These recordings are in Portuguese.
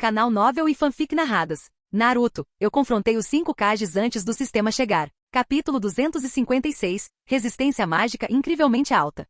Canal Novel e Fanfic narradas. Naruto, eu confrontei os 5 Kages antes do sistema chegar. Capítulo 256, Resistência mágica incrivelmente alta.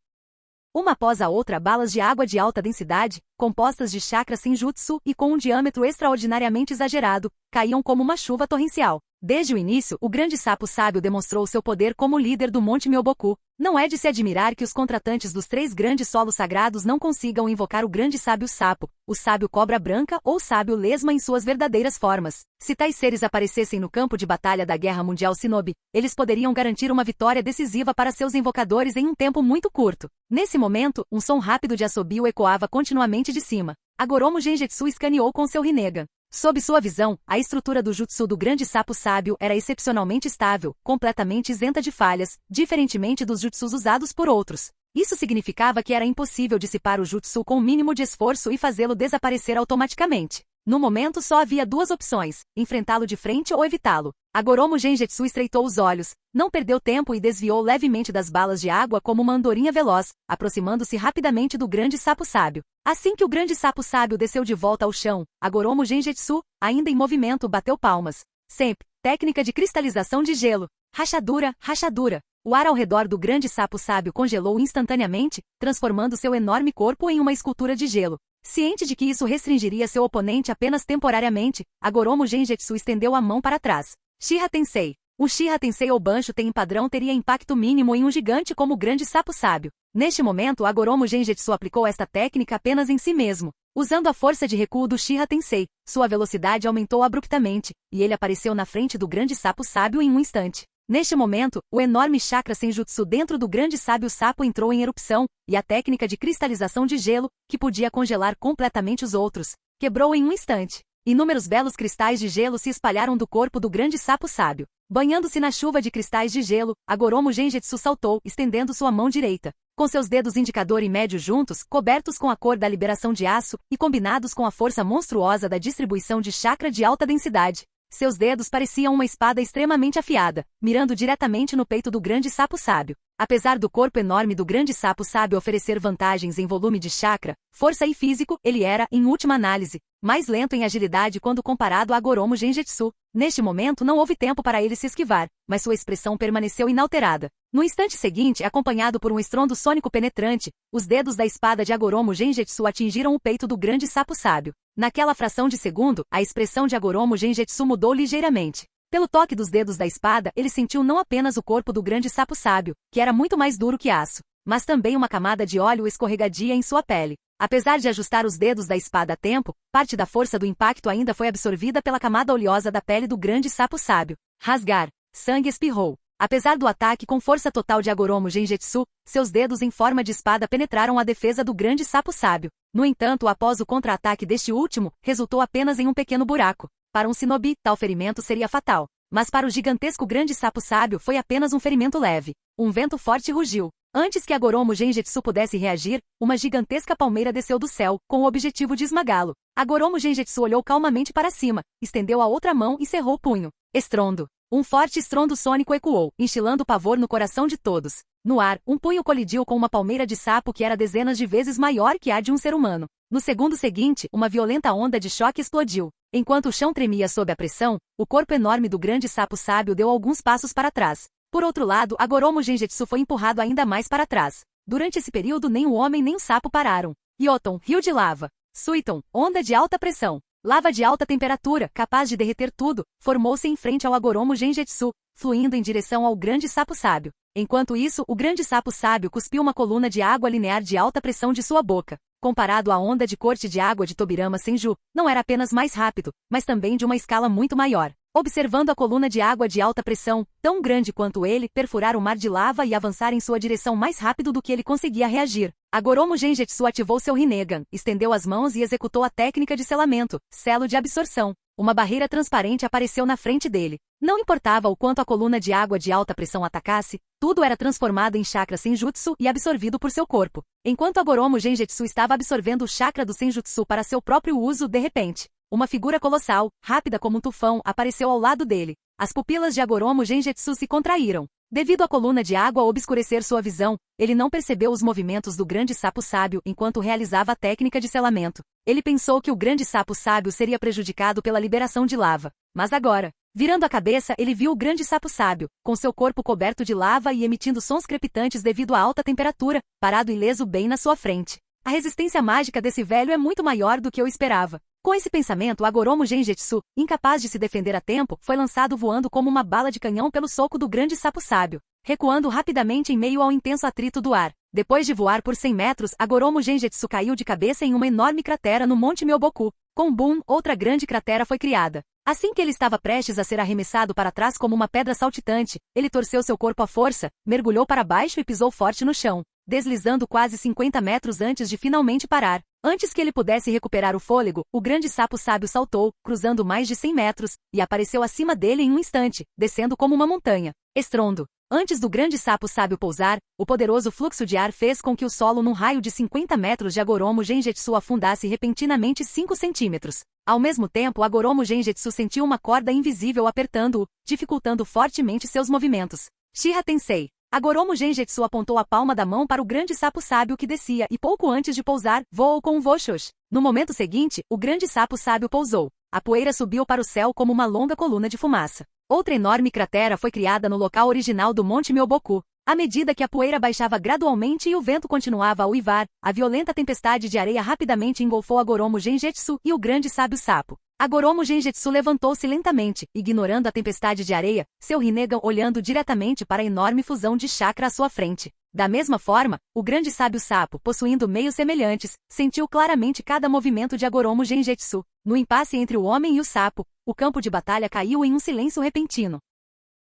Uma após a outra, balas de água de alta densidade, compostas de chakra senjutsu e com um diâmetro extraordinariamente exagerado, caíam como uma chuva torrencial. Desde o início, o grande sapo sábio demonstrou seu poder como líder do Monte Myoboku. Não é de se admirar que os contratantes dos 3 grandes solos sagrados não consigam invocar o grande sábio sapo, o sábio cobra branca ou o sábio lesma em suas verdadeiras formas. Se tais seres aparecessem no campo de batalha da Guerra Mundial Shinobi, eles poderiam garantir uma vitória decisiva para seus invocadores em um tempo muito curto. Nesse momento, um som rápido de assobio ecoava continuamente de cima. Agoromo Genjutsu escaneou com seu Rinnegan. Sob sua visão, a estrutura do jutsu do grande sapo sábio era excepcionalmente estável, completamente isenta de falhas, diferentemente dos jutsus usados por outros. Isso significava que era impossível dissipar o jutsu com o mínimo de esforço e fazê-lo desaparecer automaticamente. No momento só havia 2 opções, enfrentá-lo de frente ou evitá-lo. Agoromo Genjutsu estreitou os olhos, não perdeu tempo e desviou levemente das balas de água como uma andorinha veloz, aproximando-se rapidamente do grande sapo sábio. Assim que o grande sapo sábio desceu de volta ao chão, Agoromo Genjutsu, ainda em movimento, bateu palmas. Sempre, técnica de cristalização de gelo. Rachadura, rachadura. O ar ao redor do grande sapo sábio congelou instantaneamente, transformando seu enorme corpo em uma escultura de gelo. Ciente de que isso restringiria seu oponente apenas temporariamente, Agoromo Genjutsu estendeu a mão para trás. Shiha Tensei. O Shiha Tensei ou Bancho Ten em padrão teria impacto mínimo em um gigante como o grande sapo sábio. Neste momento, Agoromo Genjutsu aplicou esta técnica apenas em si mesmo. Usando a força de recuo do Shiha Tensei, sua velocidade aumentou abruptamente, e ele apareceu na frente do grande sapo sábio em um instante. Neste momento, o enorme chakra senjutsu dentro do grande sábio sapo entrou em erupção, e a técnica de cristalização de gelo, que podia congelar completamente os outros, quebrou em um instante. Inúmeros belos cristais de gelo se espalharam do corpo do grande sapo sábio. Banhando-se na chuva de cristais de gelo, Agoromo Genjutsu saltou, estendendo sua mão direita. Com seus dedos indicador e médio juntos, cobertos com a cor da liberação de aço, e combinados com a força monstruosa da distribuição de chakra de alta densidade, seus dedos pareciam uma espada extremamente afiada, mirando diretamente no peito do grande sapo sábio. Apesar do corpo enorme do grande sapo sábio oferecer vantagens em volume de chakra, força e físico, ele era, em última análise, mais lento em agilidade quando comparado a Agoromo Genjutsu. Neste momento não houve tempo para ele se esquivar, mas sua expressão permaneceu inalterada. No instante seguinte, acompanhado por um estrondo sônico penetrante, os dedos da espada de Agoromo Genjutsu atingiram o peito do grande sapo sábio. Naquela fração de segundo, a expressão de Agoromo Genjutsu mudou ligeiramente. Pelo toque dos dedos da espada, ele sentiu não apenas o corpo do grande sapo sábio, que era muito mais duro que aço, mas também uma camada de óleo escorregadia em sua pele. Apesar de ajustar os dedos da espada a tempo, parte da força do impacto ainda foi absorvida pela camada oleosa da pele do grande sapo sábio. Rasgar. Sangue espirrou. Apesar do ataque com força total de Agoromo Genjutsu, seus dedos em forma de espada penetraram a defesa do grande sapo sábio. No entanto, após o contra-ataque deste último, resultou apenas em um pequeno buraco. Para um shinobi, tal ferimento seria fatal. Mas para o gigantesco grande sapo sábio foi apenas um ferimento leve. Um vento forte rugiu. Antes que Agoromo Genjutsu pudesse reagir, uma gigantesca palmeira desceu do céu, com o objetivo de esmagá-lo. Agoromo Genjutsu olhou calmamente para cima, estendeu a outra mão e cerrou o punho. Estrondo. Um forte estrondo sônico ecoou, instilando pavor no coração de todos. No ar, um punho colidiu com uma palmeira de sapo que era dezenas de vezes maior que a de um ser humano. No segundo seguinte, uma violenta onda de choque explodiu. Enquanto o chão tremia sob a pressão, o corpo enorme do grande sapo sábio deu alguns passos para trás. Por outro lado, Agoromo Genjutsu foi empurrado ainda mais para trás. Durante esse período nem o homem nem o sapo pararam. Yoton, rio de lava. Suiton, onda de alta pressão. Lava de alta temperatura, capaz de derreter tudo, formou-se em frente ao Agoromo Genjutsu, fluindo em direção ao grande sapo sábio. Enquanto isso, o grande sapo sábio cuspiu uma coluna de água linear de alta pressão de sua boca. Comparado à onda de corte de água de Tobirama Senju, não era apenas mais rápido, mas também de uma escala muito maior. Observando a coluna de água de alta pressão, tão grande quanto ele, perfurar o mar de lava e avançar em sua direção mais rápido do que ele conseguia reagir. Agoromo Genjutsu ativou seu Rinnegan, estendeu as mãos e executou a técnica de selamento, selo de absorção. Uma barreira transparente apareceu na frente dele. Não importava o quanto a coluna de água de alta pressão atacasse, tudo era transformado em chakra senjutsu e absorvido por seu corpo. Enquanto Agoromo Genjutsu estava absorvendo o chakra do senjutsu para seu próprio uso, de repente, uma figura colossal, rápida como um tufão, apareceu ao lado dele. As pupilas de Agoromo Genjutsu se contraíram. Devido à coluna de água obscurecer sua visão, ele não percebeu os movimentos do grande sapo sábio enquanto realizava a técnica de selamento. Ele pensou que o grande sapo sábio seria prejudicado pela liberação de lava. Mas agora, virando a cabeça, ele viu o grande sapo sábio, com seu corpo coberto de lava e emitindo sons crepitantes devido à alta temperatura, parado ileso bem na sua frente. A resistência mágica desse velho é muito maior do que eu esperava. Com esse pensamento, Agoromo Genjutsu, incapaz de se defender a tempo, foi lançado voando como uma bala de canhão pelo soco do grande sapo sábio, recuando rapidamente em meio ao intenso atrito do ar. Depois de voar por 100 metros, Agoromo Genjutsu caiu de cabeça em uma enorme cratera no Monte Myoboku. Com um boom, outra grande cratera foi criada. Assim que ele estava prestes a ser arremessado para trás como uma pedra saltitante, ele torceu seu corpo à força, mergulhou para baixo e pisou forte no chão, deslizando quase 50 metros antes de finalmente parar. Antes que ele pudesse recuperar o fôlego, o grande sapo sábio saltou, cruzando mais de 100 metros, e apareceu acima dele em um instante, descendo como uma montanha. Estrondo. Antes do grande sapo sábio pousar, o poderoso fluxo de ar fez com que o solo num raio de 50 metros de Agoromo Genjutsu afundasse repentinamente 5 centímetros. Ao mesmo tempo, Agoromo Genjutsu sentiu uma corda invisível apertando-o, dificultando fortemente seus movimentos. Shiha Tensei. Agoromo Genjutsu apontou a palma da mão para o grande sapo sábio que descia e pouco antes de pousar, voou com um voo-xoxi. No momento seguinte, o grande sapo sábio pousou. A poeira subiu para o céu como uma longa coluna de fumaça. Outra enorme cratera foi criada no local original do Monte Myoboku. À medida que a poeira baixava gradualmente e o vento continuava a uivar, a violenta tempestade de areia rapidamente engolfou Agoromo Genjutsu e o grande sábio sapo. Agoromo Genjutsu levantou-se lentamente, ignorando a tempestade de areia, seu Rinnegan olhando diretamente para a enorme fusão de chakra à sua frente. Da mesma forma, o grande sábio sapo, possuindo meios semelhantes, sentiu claramente cada movimento de Agoromo Genjutsu. No impasse entre o homem e o sapo, o campo de batalha caiu em um silêncio repentino.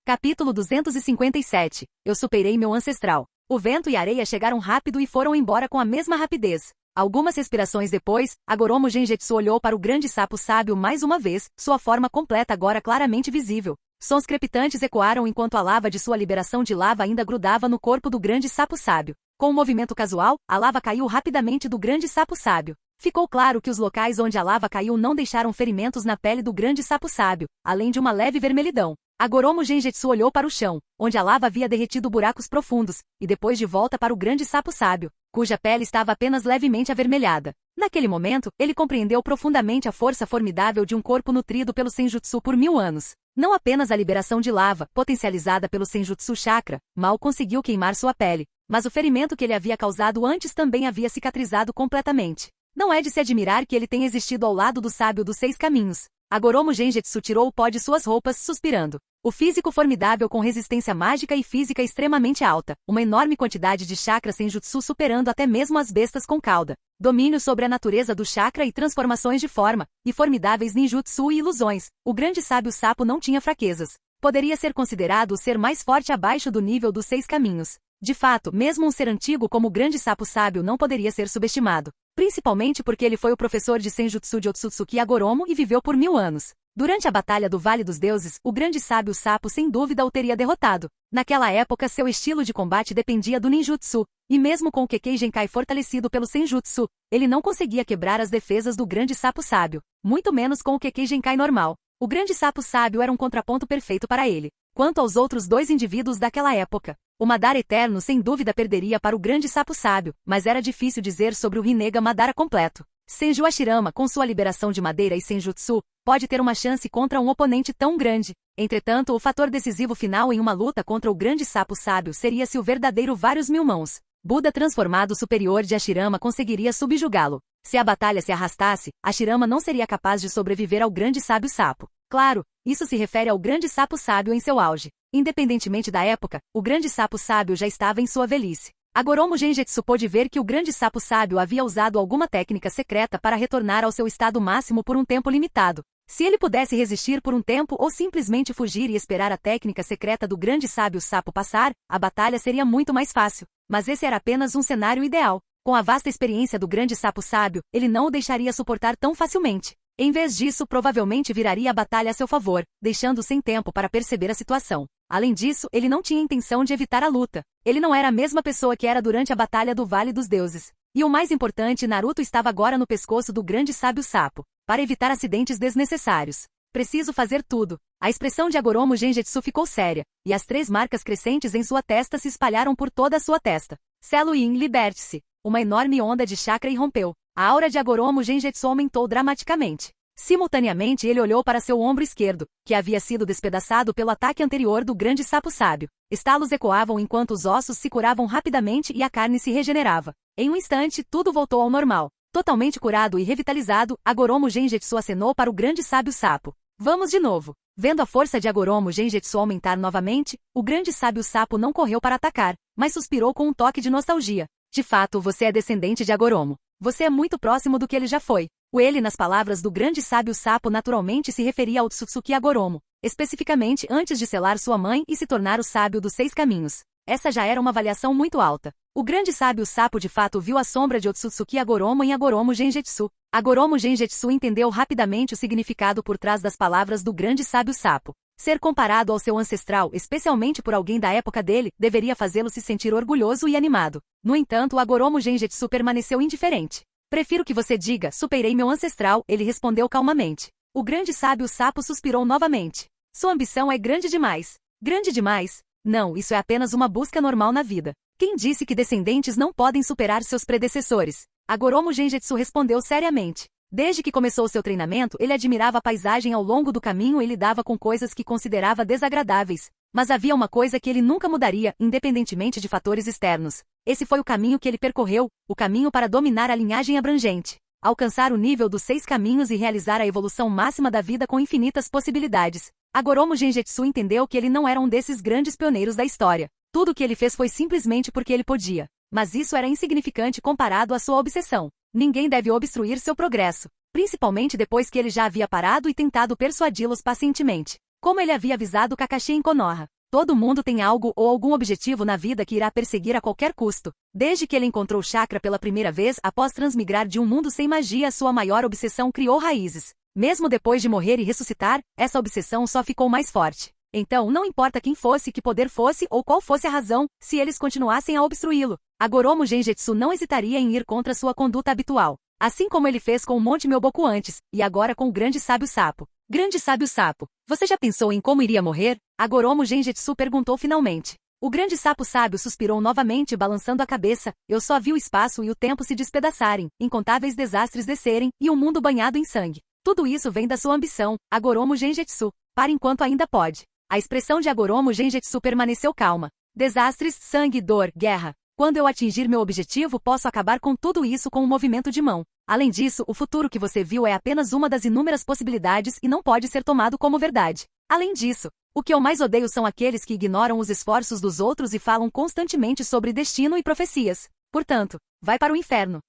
Capítulo 257. Eu superei meu ancestral. O vento e a areia chegaram rápido e foram embora com a mesma rapidez. Algumas respirações depois, Agoromo Genjutsu olhou para o grande sapo sábio mais uma vez, sua forma completa agora claramente visível. Sons crepitantes ecoaram enquanto a lava de sua liberação de lava ainda grudava no corpo do grande sapo sábio. Com um movimento casual, a lava caiu rapidamente do grande sapo sábio. Ficou claro que os locais onde a lava caiu não deixaram ferimentos na pele do grande sapo sábio, além de uma leve vermelhidão. Agoromo Genjutsu olhou para o chão, onde a lava havia derretido buracos profundos, e depois de volta para o grande sapo sábio, cuja pele estava apenas levemente avermelhada. Naquele momento, ele compreendeu profundamente a força formidável de um corpo nutrido pelo Senjutsu por 1000 anos. Não apenas a liberação de lava, potencializada pelo Senjutsu Chakra, mal conseguiu queimar sua pele, mas o ferimento que ele havia causado antes também havia cicatrizado completamente. Não é de se admirar que ele tenha existido ao lado do sábio dos 6 caminhos. Agoromo Genjutsu tirou o pó de suas roupas, suspirando. O físico formidável com resistência mágica e física extremamente alta, uma enorme quantidade de chakra senjutsu superando até mesmo as bestas com cauda. Domínio sobre a natureza do chakra e transformações de forma, e formidáveis ninjutsu e ilusões. O grande sábio sapo não tinha fraquezas. Poderia ser considerado o ser mais forte abaixo do nível dos 6 caminhos. De fato, mesmo um ser antigo como o grande sapo sábio não poderia ser subestimado. Principalmente porque ele foi o professor de Senjutsu de Otsutsuki Agoromo e viveu por 1000 anos. Durante a Batalha do Vale dos Deuses, o grande sábio sapo sem dúvida o teria derrotado. Naquela época seu estilo de combate dependia do ninjutsu, e mesmo com o Kekkei Genkai fortalecido pelo Senjutsu, ele não conseguia quebrar as defesas do grande sapo sábio, muito menos com o Kekkei Genkai normal. O grande sapo sábio era um contraponto perfeito para ele. Quanto aos outros 2 indivíduos daquela época, o Madara Eterno sem dúvida perderia para o grande sapo sábio, mas era difícil dizer sobre o Rinnegan Madara completo. Senju Hashirama, com sua liberação de madeira e Senjutsu, pode ter uma chance contra um oponente tão grande. Entretanto, o fator decisivo final em uma luta contra o grande sapo sábio seria se o verdadeiro vários mil mãos Buda transformado superior de Hashirama conseguiria subjugá-lo. Se a batalha se arrastasse, Hashirama não seria capaz de sobreviver ao grande sábio sapo. Claro, isso se refere ao grande sapo sábio em seu auge. Independentemente da época, o grande sapo sábio já estava em sua velhice. Agoromo Genjutsu pôde ver que o grande sapo sábio havia usado alguma técnica secreta para retornar ao seu estado máximo por um tempo limitado. Se ele pudesse resistir por um tempo ou simplesmente fugir e esperar a técnica secreta do grande sábio sapo passar, a batalha seria muito mais fácil. Mas esse era apenas um cenário ideal. Com a vasta experiência do grande sapo sábio, ele não o deixaria suportar tão facilmente. Em vez disso, provavelmente viraria a batalha a seu favor, deixando sem tempo para perceber a situação. Além disso, ele não tinha intenção de evitar a luta. Ele não era a mesma pessoa que era durante a Batalha do Vale dos Deuses. E o mais importante, Naruto estava agora no pescoço do grande sábio sapo, para evitar acidentes desnecessários. Preciso fazer tudo. A expressão de Agoromo Genjutsu ficou séria, e as 3 marcas crescentes em sua testa se espalharam por toda a sua testa. Selo Yin, liberte-se. Uma enorme onda de chakra irrompeu. A aura de Agoromo Genjutsu aumentou dramaticamente. Simultaneamente ele olhou para seu ombro esquerdo, que havia sido despedaçado pelo ataque anterior do grande sapo sábio. Estalos ecoavam enquanto os ossos se curavam rapidamente e a carne se regenerava. Em um instante, tudo voltou ao normal. Totalmente curado e revitalizado, Agoromo Genjutsu acenou para o grande sábio sapo. Vamos de novo. Vendo a força de Agoromo Genjutsu aumentar novamente, o grande sábio sapo não correu para atacar, mas suspirou com um toque de nostalgia. De fato, você é descendente de Agoromo. Você é muito próximo do que ele já foi. O ele, nas palavras do grande sábio sapo, naturalmente se referia ao Tsutsuki Agoromo, especificamente antes de selar sua mãe e se tornar o sábio dos 6 caminhos. Essa já era uma avaliação muito alta. O grande sábio sapo de fato viu a sombra de Otsutsuki Agoromo em Agoromo Genjutsu. Agoromo Genjutsu entendeu rapidamente o significado por trás das palavras do grande sábio sapo. Ser comparado ao seu ancestral, especialmente por alguém da época dele, deveria fazê-lo se sentir orgulhoso e animado. No entanto, Agoromo Genjutsu permaneceu indiferente. Prefiro que você diga, superei meu ancestral, ele respondeu calmamente. O grande sábio sapo suspirou novamente. Sua ambição é grande demais. Grande demais? Não, isso é apenas uma busca normal na vida. Quem disse que descendentes não podem superar seus predecessores? Agoromo Genjutsu respondeu seriamente. Desde que começou seu treinamento, ele admirava a paisagem ao longo do caminho e lidava com coisas que considerava desagradáveis. Mas havia uma coisa que ele nunca mudaria, independentemente de fatores externos. Esse foi o caminho que ele percorreu, o caminho para dominar a linhagem abrangente. Alcançar o nível dos 6 caminhos e realizar a evolução máxima da vida com infinitas possibilidades. Agoromo Genjutsu entendeu que ele não era um desses grandes pioneiros da história. Tudo o que ele fez foi simplesmente porque ele podia. Mas isso era insignificante comparado à sua obsessão. Ninguém deve obstruir seu progresso, principalmente depois que ele já havia parado e tentado persuadi-los pacientemente. Como ele havia avisado Kakashi em Konoha. Todo mundo tem algo ou algum objetivo na vida que irá perseguir a qualquer custo. Desde que ele encontrou o chakra pela primeira vez após transmigrar de um mundo sem magia, sua maior obsessão criou raízes. Mesmo depois de morrer e ressuscitar, essa obsessão só ficou mais forte. Então, não importa quem fosse, que poder fosse ou qual fosse a razão, se eles continuassem a obstruí-lo, Agoromo Genjutsu não hesitaria em ir contra sua conduta habitual. Assim como ele fez com o Monte Myoboku antes, e agora com o grande sábio sapo. Grande sábio sapo, você já pensou em como iria morrer? Agoromo Genjutsu perguntou finalmente. O grande sapo sábio suspirou novamente balançando a cabeça. Eu só vi o espaço e o tempo se despedaçarem, incontáveis desastres descerem, e o mundo banhado em sangue. Tudo isso vem da sua ambição, Agoromo Genjutsu. Para enquanto ainda pode. A expressão de Agoromo Genjutsu permaneceu calma. Desastres, sangue, dor, guerra. Quando eu atingir meu objetivo, posso acabar com tudo isso com um movimento de mão. Além disso, o futuro que você viu é apenas uma das inúmeras possibilidades e não pode ser tomado como verdade. Além disso, o que eu mais odeio são aqueles que ignoram os esforços dos outros e falam constantemente sobre destino e profecias. Portanto, vai para o inferno.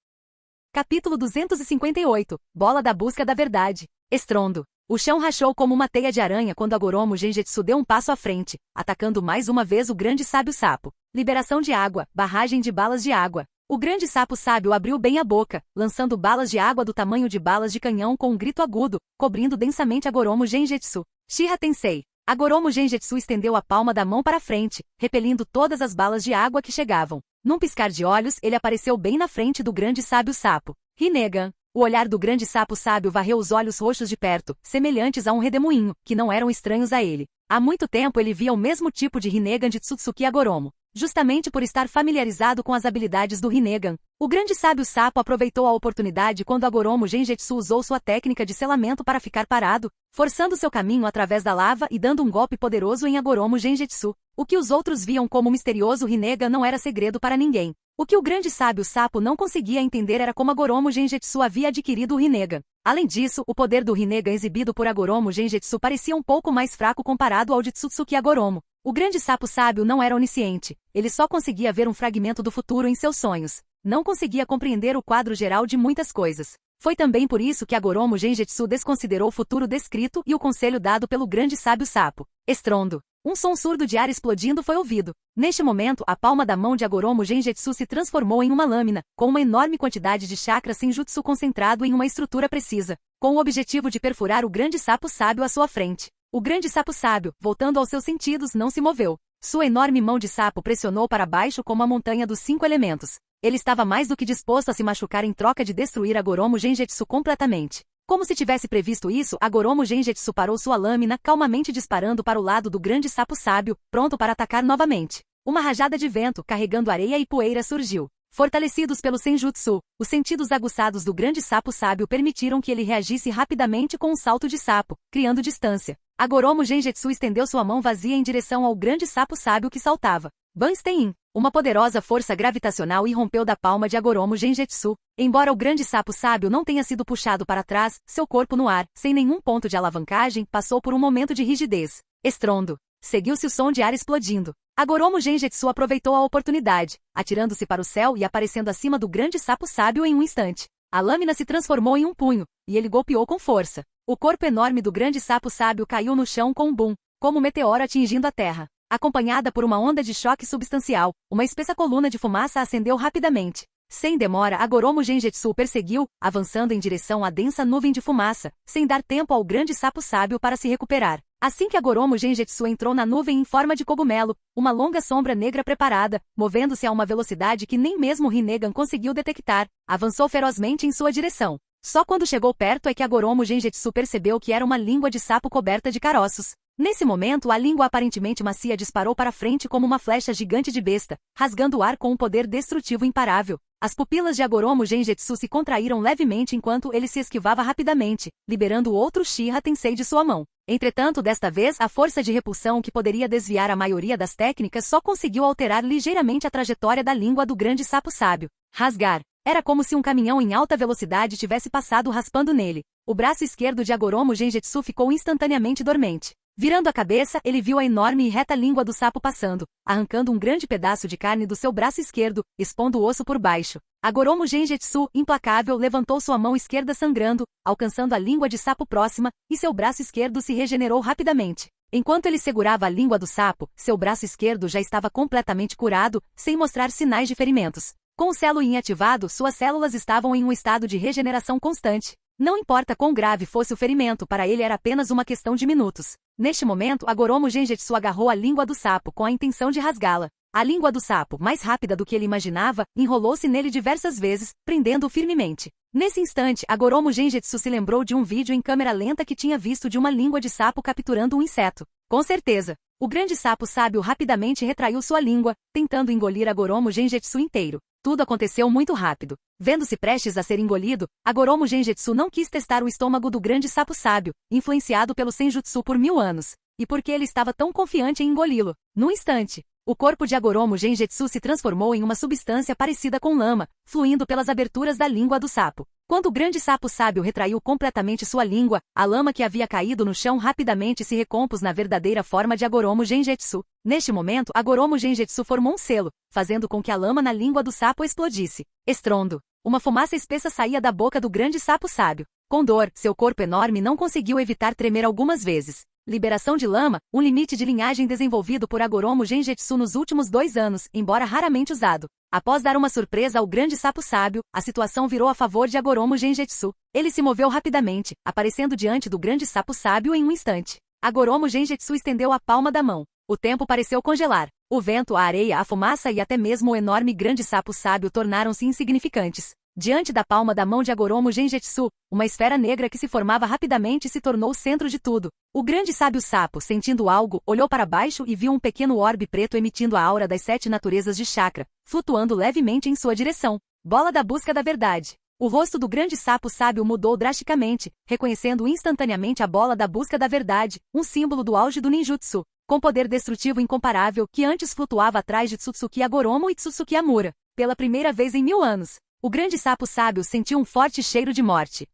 Capítulo 258. Bola da busca da verdade. Estrondo. O chão rachou como uma teia de aranha quando Agoromo Genjutsu deu um passo à frente, atacando mais uma vez o grande sábio sapo. Liberação de água, barragem de balas de água. O grande sapo sábio abriu bem a boca, lançando balas de água do tamanho de balas de canhão com um grito agudo, cobrindo densamente Agoromo Genjutsu. Shiha Tensei. Agoromo Genjutsu estendeu a palma da mão para frente, repelindo todas as balas de água que chegavam. Num piscar de olhos, ele apareceu bem na frente do grande sábio sapo. Rinnegan. O olhar do grande sapo sábio varreu os olhos roxos de perto, semelhantes a um redemoinho, que não eram estranhos a ele. Há muito tempo ele via o mesmo tipo de Rinnegan de Tsutsuki Agoromo. Justamente por estar familiarizado com as habilidades do Rinnegan, o grande sábio sapo aproveitou a oportunidade quando Agoromo Genjutsu usou sua técnica de selamento para ficar parado, forçando seu caminho através da lava e dando um golpe poderoso em Agoromo Genjutsu. O que os outros viam como misterioso Rinnegan não era segredo para ninguém. O que o grande sábio sapo não conseguia entender era como Agoromo Genjutsu havia adquirido o Rinnegan. Além disso, o poder do Rinnegan exibido por Agoromo Genjutsu parecia um pouco mais fraco comparado ao de Tsutsuki Agoromo. O grande sapo sábio não era onisciente, ele só conseguia ver um fragmento do futuro em seus sonhos. Não conseguia compreender o quadro geral de muitas coisas. Foi também por isso que Agoromo Genjutsu desconsiderou o futuro descrito e o conselho dado pelo grande sábio sapo. Estrondo. Um som surdo de ar explodindo foi ouvido. Neste momento, a palma da mão de Agoromo Genjutsu se transformou em uma lâmina, com uma enorme quantidade de chakra senjutsu concentrado em uma estrutura precisa, com o objetivo de perfurar o grande sapo sábio à sua frente. O grande sapo sábio, voltando aos seus sentidos, não se moveu. Sua enorme mão de sapo pressionou para baixo como a montanha dos 5 elementos. Ele estava mais do que disposto a se machucar em troca de destruir Agoromo Genjutsu completamente. Como se tivesse previsto isso, Agoromo Genjutsu parou sua lâmina, calmamente disparando para o lado do grande sapo sábio, pronto para atacar novamente. Uma rajada de vento, carregando areia e poeira surgiu. Fortalecidos pelo Senjutsu, os sentidos aguçados do grande sapo sábio permitiram que ele reagisse rapidamente com um salto de sapo, criando distância. Agoromo Genjutsu estendeu sua mão vazia em direção ao grande sapo sábio que saltava. Banstein! Uma poderosa força gravitacional irrompeu da palma de Agoromo Genjutsu. Embora o grande sapo sábio não tenha sido puxado para trás, seu corpo no ar, sem nenhum ponto de alavancagem, passou por um momento de rigidez. Estrondo. Seguiu-se o som de ar explodindo. Agoromo Genjutsu aproveitou a oportunidade, atirando-se para o céu e aparecendo acima do grande sapo sábio em um instante. A lâmina se transformou em um punho, e ele golpeou com força. O corpo enorme do grande sapo sábio caiu no chão com um boom, como um meteoro atingindo a terra. Acompanhada por uma onda de choque substancial, uma espessa coluna de fumaça ascendeu rapidamente. Sem demora, Agoromo Genjutsu perseguiu, avançando em direção à densa nuvem de fumaça, sem dar tempo ao grande sapo sábio para se recuperar. Assim que Agoromo Genjutsu entrou na nuvem em forma de cogumelo, uma longa sombra negra preparada, movendo-se a uma velocidade que nem mesmo Rinnegan conseguiu detectar, avançou ferozmente em sua direção. Só quando chegou perto é que Agoromo Genjutsu percebeu que era uma língua de sapo coberta de caroços. Nesse momento, a língua aparentemente macia disparou para frente como uma flecha gigante de besta, rasgando o ar com um poder destrutivo imparável. As pupilas de Agoromo Genjutsu se contraíram levemente enquanto ele se esquivava rapidamente, liberando o outro Uchiha Tensei de sua mão. Entretanto, desta vez, a força de repulsão que poderia desviar a maioria das técnicas só conseguiu alterar ligeiramente a trajetória da língua do grande sapo sábio. Rasgar. Era como se um caminhão em alta velocidade tivesse passado raspando nele. O braço esquerdo de Agoromo Genjutsu ficou instantaneamente dormente. Virando a cabeça, ele viu a enorme e reta língua do sapo passando, arrancando um grande pedaço de carne do seu braço esquerdo, expondo o osso por baixo. Agoromo Genjutsu, implacável, levantou sua mão esquerda sangrando, alcançando a língua de sapo próxima, e seu braço esquerdo se regenerou rapidamente. Enquanto ele segurava a língua do sapo, seu braço esquerdo já estava completamente curado, sem mostrar sinais de ferimentos. Com o selo Yin ativado, suas células estavam em um estado de regeneração constante. Não importa quão grave fosse o ferimento, para ele era apenas uma questão de minutos. Neste momento, Agoromo Genjutsu agarrou a língua do sapo com a intenção de rasgá-la. A língua do sapo, mais rápida do que ele imaginava, enrolou-se nele diversas vezes, prendendo-o firmemente. Nesse instante, Agoromo Genjutsu se lembrou de um vídeo em câmera lenta que tinha visto de uma língua de sapo capturando um inseto. Com certeza. O grande sapo sábio rapidamente retraiu sua língua, tentando engolir Agoromo Genjutsu inteiro. Tudo aconteceu muito rápido. Vendo-se prestes a ser engolido, Agoromo Genjutsu não quis testar o estômago do grande sapo sábio, influenciado pelo Senjutsu por 1000 anos. E porque ele estava tão confiante em engoli-lo. Num instante, o corpo de Agoromo Genjutsu se transformou em uma substância parecida com lama, fluindo pelas aberturas da língua do sapo. Quando o grande sapo sábio retraiu completamente sua língua, a lama que havia caído no chão rapidamente se recompôs na verdadeira forma de Agoromo Genjutsu. Neste momento, Agoromo Genjutsu formou um selo, fazendo com que a lama na língua do sapo explodisse. Estrondo. Uma fumaça espessa saía da boca do grande sapo sábio. Com dor, seu corpo enorme não conseguiu evitar tremer algumas vezes. Liberação de lama, um limite de linhagem desenvolvido por Agoromo Genjutsu nos últimos 2 anos, embora raramente usado. Após dar uma surpresa ao grande sapo sábio, a situação virou a favor de Agoromo Genjutsu. Ele se moveu rapidamente, aparecendo diante do grande sapo sábio em um instante. Agoromo Genjutsu estendeu a palma da mão. O tempo pareceu congelar. O vento, a areia, a fumaça e até mesmo o enorme grande sapo sábio tornaram-se insignificantes. Diante da palma da mão de Agoromo Genjutsu, uma esfera negra que se formava rapidamente se tornou o centro de tudo. O grande sábio sapo, sentindo algo, olhou para baixo e viu um pequeno orbe preto emitindo a aura das 7 naturezas de chakra, flutuando levemente em sua direção. Bola da busca da verdade. O rosto do grande sapo sábio mudou drasticamente, reconhecendo instantaneamente a bola da busca da verdade, um símbolo do auge do ninjutsu, com poder destrutivo incomparável que antes flutuava atrás de Tsutsuki Agoromo e Tsutsuki Amura. Pela primeira vez em 1000 anos, o grande sapo sábio sentiu um forte cheiro de morte.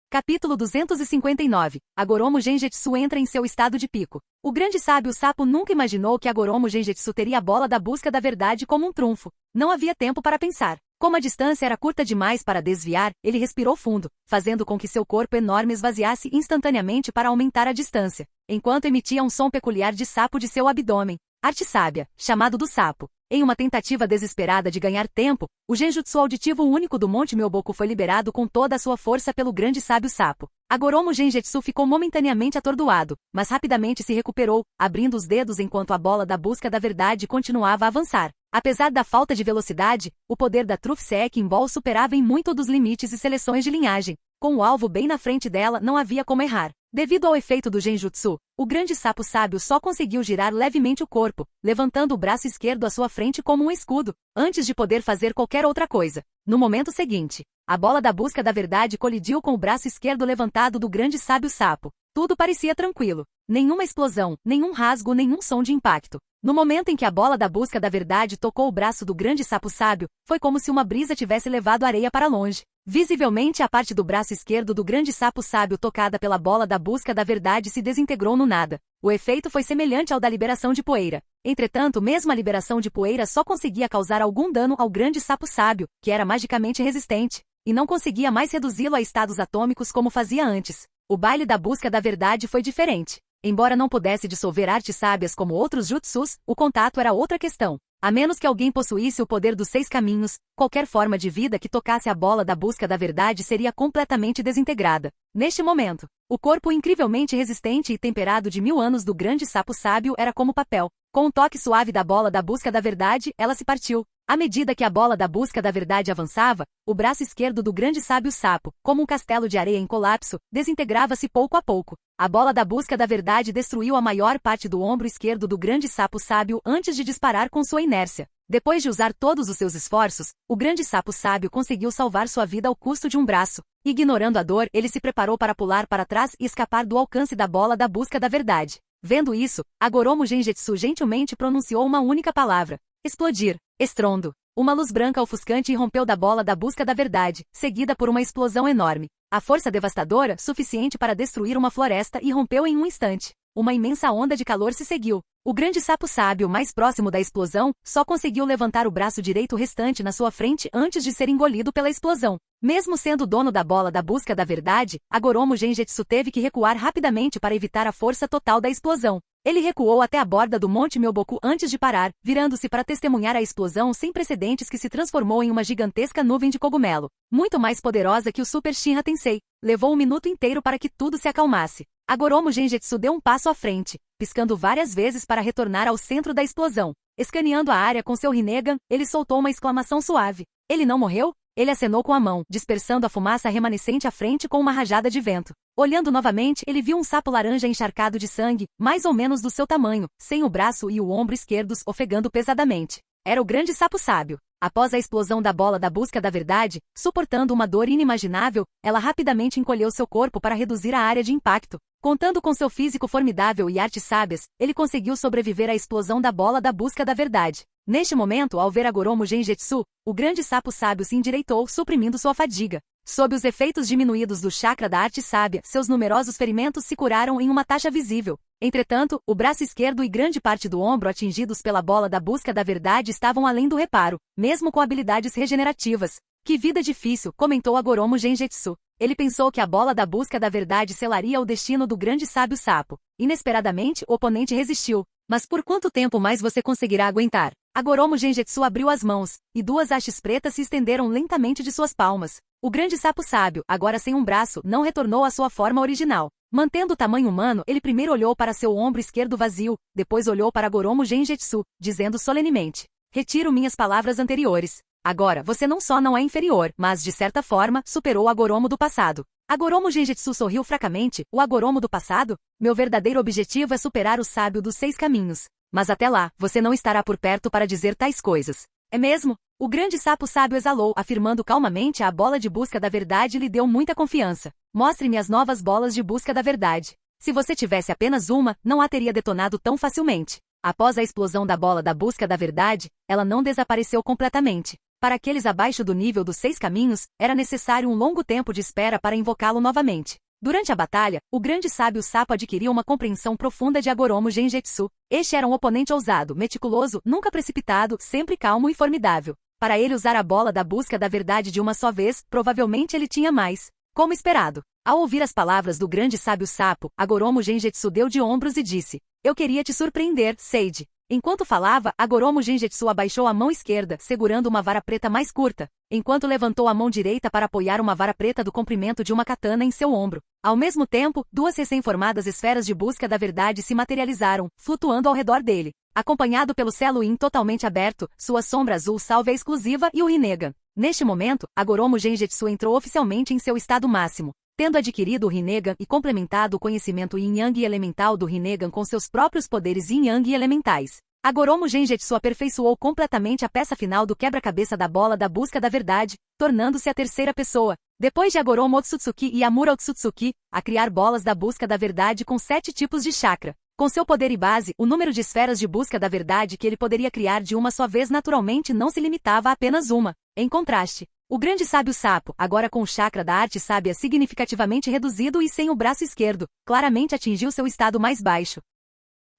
Capítulo 259. Agoromo Genjutsu entra em seu estado de pico. O grande sábio sapo nunca imaginou que Agoromo Genjutsu teria a bola da busca da verdade como um trunfo. Não havia tempo para pensar. Como a distância era curta demais para desviar, ele respirou fundo, fazendo com que seu corpo enorme esvaziasse instantaneamente para aumentar a distância, enquanto emitia um som peculiar de sapo de seu abdômen. Arte sábia, chamado do sapo. Em uma tentativa desesperada de ganhar tempo, o genjutsu auditivo único do Monte Myoboku foi liberado com toda a sua força pelo grande sábio sapo. Agoromo Genjutsu ficou momentaneamente atordoado, mas rapidamente se recuperou, abrindo os dedos enquanto a bola da busca da verdade continuava a avançar. Apesar da falta de velocidade, o poder da Truth Seeking Ball superava em muito dos limites e seleções de linhagem. Com o alvo bem na frente dela, não havia como errar. Devido ao efeito do Genjutsu, o grande sapo sábio só conseguiu girar levemente o corpo, levantando o braço esquerdo à sua frente como um escudo, antes de poder fazer qualquer outra coisa. No momento seguinte, a bola da busca da verdade colidiu com o braço esquerdo levantado do grande sábio sapo. Tudo parecia tranquilo. Nenhuma explosão, nenhum rasgo, nenhum som de impacto. No momento em que a bola da busca da verdade tocou o braço do grande sapo sábio, foi como se uma brisa tivesse levado a areia para longe. Visivelmente a parte do braço esquerdo do grande sapo sábio tocada pela bola da busca da verdade se desintegrou no nada. O efeito foi semelhante ao da liberação de poeira. Entretanto, mesmo a liberação de poeira só conseguia causar algum dano ao grande sapo sábio, que era magicamente resistente, e não conseguia mais reduzi-lo a estados atômicos como fazia antes. O baile da busca da verdade foi diferente. Embora não pudesse dissolver artes sábias como outros jutsus, o contato era outra questão. A menos que alguém possuísse o poder dos 6 caminhos, qualquer forma de vida que tocasse a bola da busca da verdade seria completamente desintegrada. Neste momento, o corpo incrivelmente resistente e temperado de 1000 anos do grande sapo sábio era como papel. Com um toque suave da bola da busca da verdade, ela se partiu. À medida que a bola da busca da verdade avançava, o braço esquerdo do grande sábio sapo, como um castelo de areia em colapso, desintegrava-se pouco a pouco. A bola da busca da verdade destruiu a maior parte do ombro esquerdo do grande sapo sábio antes de disparar com sua inércia. Depois de usar todos os seus esforços, o grande sapo sábio conseguiu salvar sua vida ao custo de um braço. Ignorando a dor, ele se preparou para pular para trás e escapar do alcance da bola da busca da verdade. Vendo isso, Agoromo Genjutsu gentilmente pronunciou uma única palavra. Explodir. Estrondo. Uma luz branca ofuscante irrompeu da bola da busca da verdade, seguida por uma explosão enorme. A força devastadora, suficiente para destruir uma floresta, irrompeu em um instante. Uma imensa onda de calor se seguiu. O grande sapo sábio, mais próximo da explosão, só conseguiu levantar o braço direito restante na sua frente antes de ser engolido pela explosão. Mesmo sendo dono da bola da busca da verdade, Agoromo Genjutsu teve que recuar rapidamente para evitar a força total da explosão. Ele recuou até a borda do Monte Myoboku antes de parar, virando-se para testemunhar a explosão sem precedentes que se transformou em uma gigantesca nuvem de cogumelo, muito mais poderosa que o Super Shinra Tensei. Levou um minuto inteiro para que tudo se acalmasse. Agoromo Genjutsu deu um passo à frente, piscando várias vezes para retornar ao centro da explosão. Escaneando a área com seu Rinnegan, ele soltou uma exclamação suave. Ele não morreu? Ele acenou com a mão, dispersando a fumaça remanescente à frente com uma rajada de vento. Olhando novamente, ele viu um sapo laranja encharcado de sangue, mais ou menos do seu tamanho, sem o braço e o ombro esquerdos ofegando pesadamente. Era o grande sapo sábio. Após a explosão da bola da busca da verdade, suportando uma dor inimaginável, ela rapidamente encolheu seu corpo para reduzir a área de impacto. Contando com seu físico formidável e artes sábias, ele conseguiu sobreviver à explosão da bola da busca da verdade. Neste momento, ao ver Agoromo Genjutsu, o grande sapo sábio se endireitou, suprimindo sua fadiga. Sob os efeitos diminuídos do chakra da arte sábia, seus numerosos ferimentos se curaram em uma taxa visível. Entretanto, o braço esquerdo e grande parte do ombro atingidos pela bola da busca da verdade estavam além do reparo, mesmo com habilidades regenerativas. Que vida difícil, comentou Agoromo Genjutsu. Ele pensou que a bola da busca da verdade selaria o destino do grande sábio sapo. Inesperadamente, o oponente resistiu. Mas por quanto tempo mais você conseguirá aguentar? Agoromo Genjutsu abriu as mãos, e 2 hastes pretas se estenderam lentamente de suas palmas. O grande sapo sábio, agora sem um braço, não retornou à sua forma original. Mantendo o tamanho humano, ele primeiro olhou para seu ombro esquerdo vazio, depois olhou para Agoromo Genjutsu, dizendo solenemente: retiro minhas palavras anteriores. Agora, você não só não é inferior, mas, de certa forma, superou o Agoromo do passado. Agoromo Genjutsu sorriu fracamente. O Agoromo do passado? Meu verdadeiro objetivo é superar o sábio dos 6 caminhos. Mas até lá, você não estará por perto para dizer tais coisas. É mesmo? O grande sapo sábio exalou, afirmando calmamente a bola de busca da verdade lhe deu muita confiança. Mostre-me as novas bolas de busca da verdade. Se você tivesse apenas uma, não a teria detonado tão facilmente. Após a explosão da bola da busca da verdade, ela não desapareceu completamente. Para aqueles abaixo do nível dos 6 caminhos, era necessário um longo tempo de espera para invocá-lo novamente. Durante a batalha, o grande sábio sapo adquiriu uma compreensão profunda de Agoromo Genjutsu. Este era um oponente ousado, meticuloso, nunca precipitado, sempre calmo e formidável. Para ele usar a bola da busca da verdade de uma só vez, provavelmente ele tinha mais. Como esperado. Ao ouvir as palavras do grande sábio sapo, Agoromo Genjutsu deu de ombros e disse: eu queria te surpreender, Seiji. Enquanto falava, Agoromo Genjutsu abaixou a mão esquerda, segurando uma vara preta mais curta, enquanto levantou a mão direita para apoiar uma vara preta do comprimento de uma katana em seu ombro. Ao mesmo tempo, 2 recém-formadas esferas de busca da verdade se materializaram, flutuando ao redor dele. Acompanhado pelo Selo-In totalmente aberto, sua sombra azul salve a exclusiva e o Rinnegan. Neste momento, Agoromo Genjutsu entrou oficialmente em seu estado máximo. Tendo adquirido o Rinnegan e complementado o conhecimento Yin-Yang e elemental do Rinnegan com seus próprios poderes Yin-Yang e elementais, Agoromo Genjutsu aperfeiçoou completamente a peça final do quebra-cabeça da bola da busca da verdade, tornando-se a terceira pessoa, depois de Agoromo Otsutsuki e Amura Otsutsuki, a criar bolas da busca da verdade com 7 tipos de chakra. Com seu poder e base, o número de esferas de busca da verdade que ele poderia criar de uma só vez naturalmente não se limitava a apenas uma. Em contraste, o grande sábio sapo, agora com o chakra da arte sábia significativamente reduzido e sem o braço esquerdo, claramente atingiu seu estado mais baixo.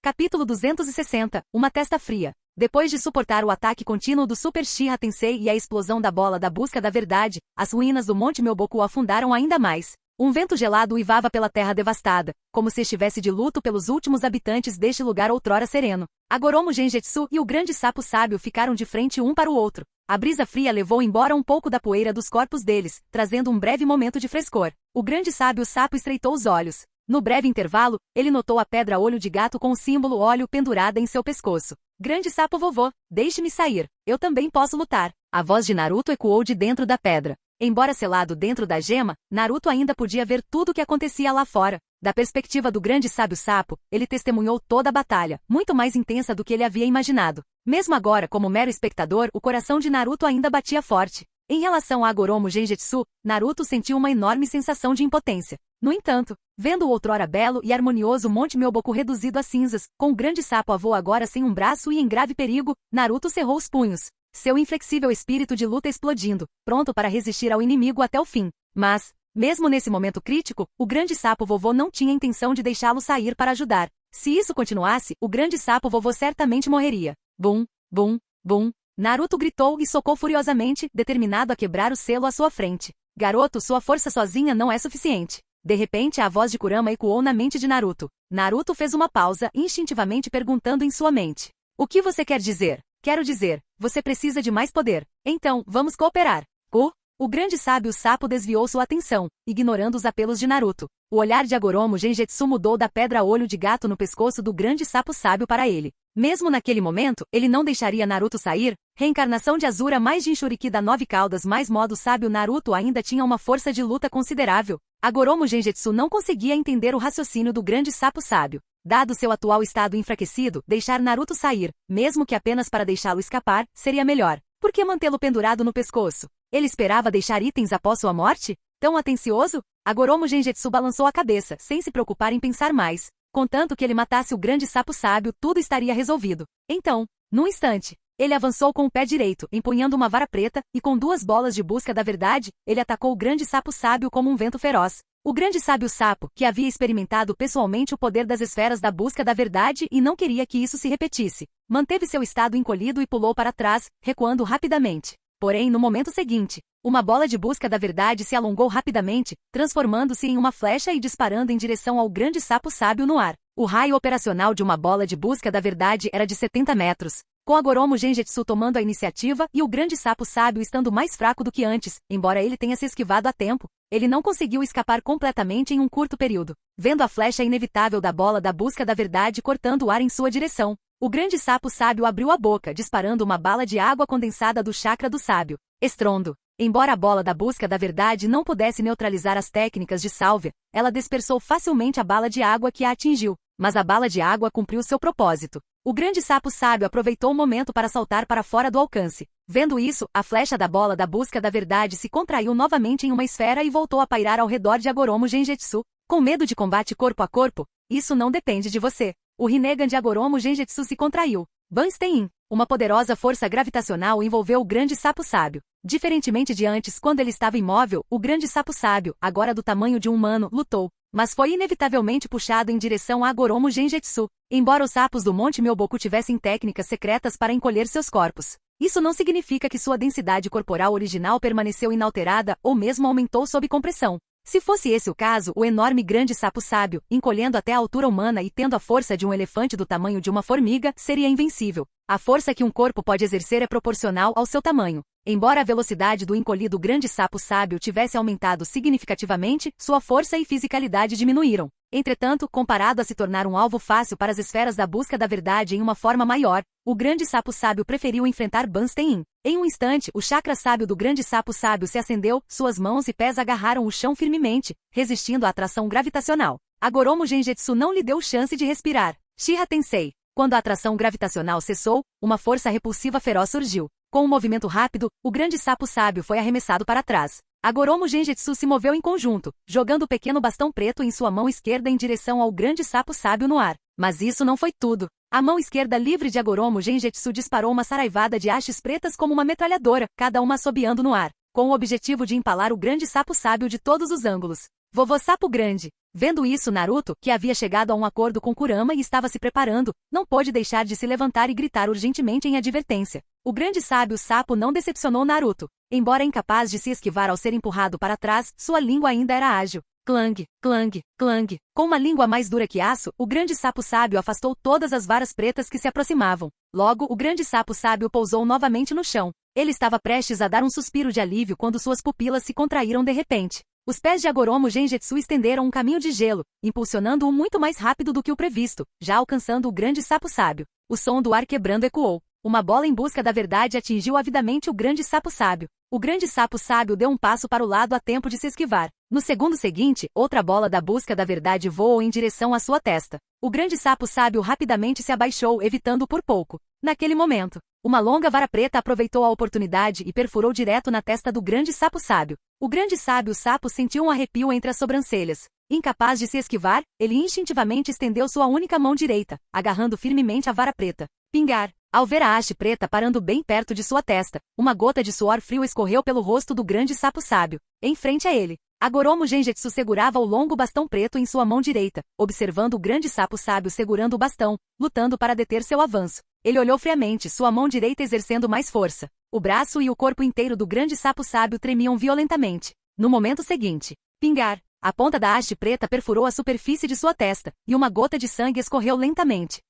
Capítulo 260, Uma testa fria. Depois de suportar o ataque contínuo do Super Shiha Tensei e a explosão da bola da busca da verdade, as ruínas do Monte Myoboku afundaram ainda mais. Um vento gelado uivava pela terra devastada, como se estivesse de luto pelos últimos habitantes deste lugar outrora sereno. Agoromo Genjutsu e o grande sapo sábio ficaram de frente um para o outro. A brisa fria levou embora um pouco da poeira dos corpos deles, trazendo um breve momento de frescor. O grande sábio sapo estreitou os olhos. No breve intervalo, ele notou a pedra olho de gato com o símbolo óleo pendurada em seu pescoço. Grande sapo vovô, deixe-me sair. Eu também posso lutar. A voz de Naruto ecoou de dentro da pedra. Embora selado dentro da gema, Naruto ainda podia ver tudo o que acontecia lá fora. Da perspectiva do grande sábio sapo, ele testemunhou toda a batalha, muito mais intensa do que ele havia imaginado. Mesmo agora, como mero espectador, o coração de Naruto ainda batia forte. Em relação a Agoromo Genjutsu, Naruto sentiu uma enorme sensação de impotência. No entanto, vendo o outrora belo e harmonioso Monte Myoboku reduzido a cinzas, com o grande sapo avô agora sem um braço e em grave perigo, Naruto cerrou os punhos. Seu inflexível espírito de luta explodindo, pronto para resistir ao inimigo até o fim. Mas, mesmo nesse momento crítico, o grande sapo vovô não tinha intenção de deixá-lo sair para ajudar. Se isso continuasse, o grande sapo vovô certamente morreria. Bum, bum, bum. Naruto gritou e socou furiosamente, determinado a quebrar o selo à sua frente. Garoto, sua força sozinha não é suficiente. De repente a voz de Kurama ecoou na mente de Naruto. Naruto fez uma pausa, instintivamente perguntando em sua mente. O que você quer dizer? Quero dizer, você precisa de mais poder. Então, vamos cooperar. O grande sábio sapo desviou sua atenção, ignorando os apelos de Naruto. O olhar de Agoromo Genjutsu mudou da pedra olho de gato no pescoço do grande sapo sábio para ele. Mesmo naquele momento, ele não deixaria Naruto sair. Reencarnação de Azura mais Jinchuriki da 9 caudas mais modo sábio Naruto ainda tinha uma força de luta considerável. Agoromo Genjutsu não conseguia entender o raciocínio do grande sapo sábio. Dado seu atual estado enfraquecido, deixar Naruto sair, mesmo que apenas para deixá-lo escapar, seria melhor. Por que mantê-lo pendurado no pescoço? Ele esperava deixar itens após sua morte? Tão atencioso? Agoromo Genjutsu balançou a cabeça, sem se preocupar em pensar mais. Contanto que ele matasse o grande sapo sábio, tudo estaria resolvido. Então, num instante, ele avançou com o pé direito, empunhando uma vara preta, e com 2 bolas de busca da verdade, ele atacou o grande sapo sábio como um vento feroz. O grande sábio sapo, que havia experimentado pessoalmente o poder das esferas da busca da verdade e não queria que isso se repetisse, manteve seu estado encolhido e pulou para trás, recuando rapidamente. Porém, no momento seguinte, uma bola de busca da verdade se alongou rapidamente, transformando-se em uma flecha e disparando em direção ao grande sapo sábio no ar. O raio operacional de uma bola de busca da verdade era de 70 metros. Com Agoromo Genjutsu tomando a iniciativa e o grande sapo sábio estando mais fraco do que antes, embora ele tenha se esquivado a tempo, ele não conseguiu escapar completamente em um curto período. Vendo a flecha inevitável da bola da busca da verdade cortando o ar em sua direção, o grande sapo sábio abriu a boca, disparando uma bala de água condensada do chakra do sábio. Estrondo. Embora a bola da busca da verdade não pudesse neutralizar as técnicas de Sálvia, ela dispersou facilmente a bala de água que a atingiu, mas a bala de água cumpriu seu propósito. O grande sapo sábio aproveitou o momento para saltar para fora do alcance. Vendo isso, a flecha da bola da busca da verdade se contraiu novamente em uma esfera e voltou a pairar ao redor de Agoromo Genjutsu. Com medo de combate corpo a corpo, isso não depende de você. O Rinnegan de Agoromo Genjutsu se contraiu. Banstein. Uma poderosa força gravitacional envolveu o grande sapo sábio. Diferentemente de antes, quando ele estava imóvel, o grande sapo sábio, agora do tamanho de um humano, lutou, mas foi inevitavelmente puxado em direção a Agoromo Genjutsu. Embora os sapos do Monte Myoboku tivessem técnicas secretas para encolher seus corpos, isso não significa que sua densidade corporal original permaneceu inalterada ou mesmo aumentou sob compressão. Se fosse esse o caso, o enorme grande sapo sábio, encolhendo até a altura humana e tendo a força de um elefante do tamanho de uma formiga, seria invencível. A força que um corpo pode exercer é proporcional ao seu tamanho. Embora a velocidade do encolhido grande sapo sábio tivesse aumentado significativamente, sua força e fisicalidade diminuíram. Entretanto, comparado a se tornar um alvo fácil para as esferas da busca da verdade em uma forma maior, o grande sapo sábio preferiu enfrentar Bunstein. Em um instante, o chakra sábio do grande sapo sábio se acendeu, suas mãos e pés agarraram o chão firmemente, resistindo à atração gravitacional. Agoromo Genjutsu não lhe deu chance de respirar. Shiha Tensei. Quando a atração gravitacional cessou, uma força repulsiva feroz surgiu. Com um movimento rápido, o grande sapo sábio foi arremessado para trás. Agoromo Genjutsu se moveu em conjunto, jogando o pequeno bastão preto em sua mão esquerda em direção ao grande sapo sábio no ar. Mas isso não foi tudo. A mão esquerda livre de Agoromo Genjutsu disparou uma saraivada de hastes pretas como uma metralhadora, cada uma assobiando no ar, com o objetivo de empalar o grande sapo sábio de todos os ângulos. Vovô Sapo Grande. Vendo isso, Naruto, que havia chegado a um acordo com Kurama e estava se preparando, não pôde deixar de se levantar e gritar urgentemente em advertência. O grande sábio sapo não decepcionou Naruto. Embora incapaz de se esquivar ao ser empurrado para trás, sua língua ainda era ágil. Clang, clang, clang. Com uma língua mais dura que aço, o grande sapo sábio afastou todas as varas pretas que se aproximavam. Logo, o grande sapo sábio pousou novamente no chão. Ele estava prestes a dar um suspiro de alívio quando suas pupilas se contraíram de repente. Os pés de Agoromo Genjutsu estenderam um caminho de gelo, impulsionando-o muito mais rápido do que o previsto, já alcançando o grande sapo sábio. O som do ar quebrando ecoou. Uma bola em busca da verdade atingiu avidamente o grande sapo sábio. O grande sapo sábio deu um passo para o lado a tempo de se esquivar. No segundo seguinte, outra bola da busca da verdade voou em direção à sua testa. O grande sapo sábio rapidamente se abaixou, evitando por pouco. Naquele momento, uma longa vara preta aproveitou a oportunidade e perfurou direto na testa do grande sapo sábio. O grande sábio sapo sentiu um arrepio entre as sobrancelhas. Incapaz de se esquivar, ele instintivamente estendeu sua única mão direita, agarrando firmemente a vara preta. Pingar. Ao ver a haste preta parando bem perto de sua testa, uma gota de suor frio escorreu pelo rosto do grande sapo sábio. Em frente a ele, Agoromo Genjutsu segurava o longo bastão preto em sua mão direita, observando o grande sapo sábio segurando o bastão, lutando para deter seu avanço. Ele olhou friamente, sua mão direita exercendo mais força. O braço e o corpo inteiro do grande sapo sábio tremiam violentamente. No momento seguinte, pingar. A ponta da haste preta perfurou a superfície de sua testa, e uma gota de sangue escorreu lentamente.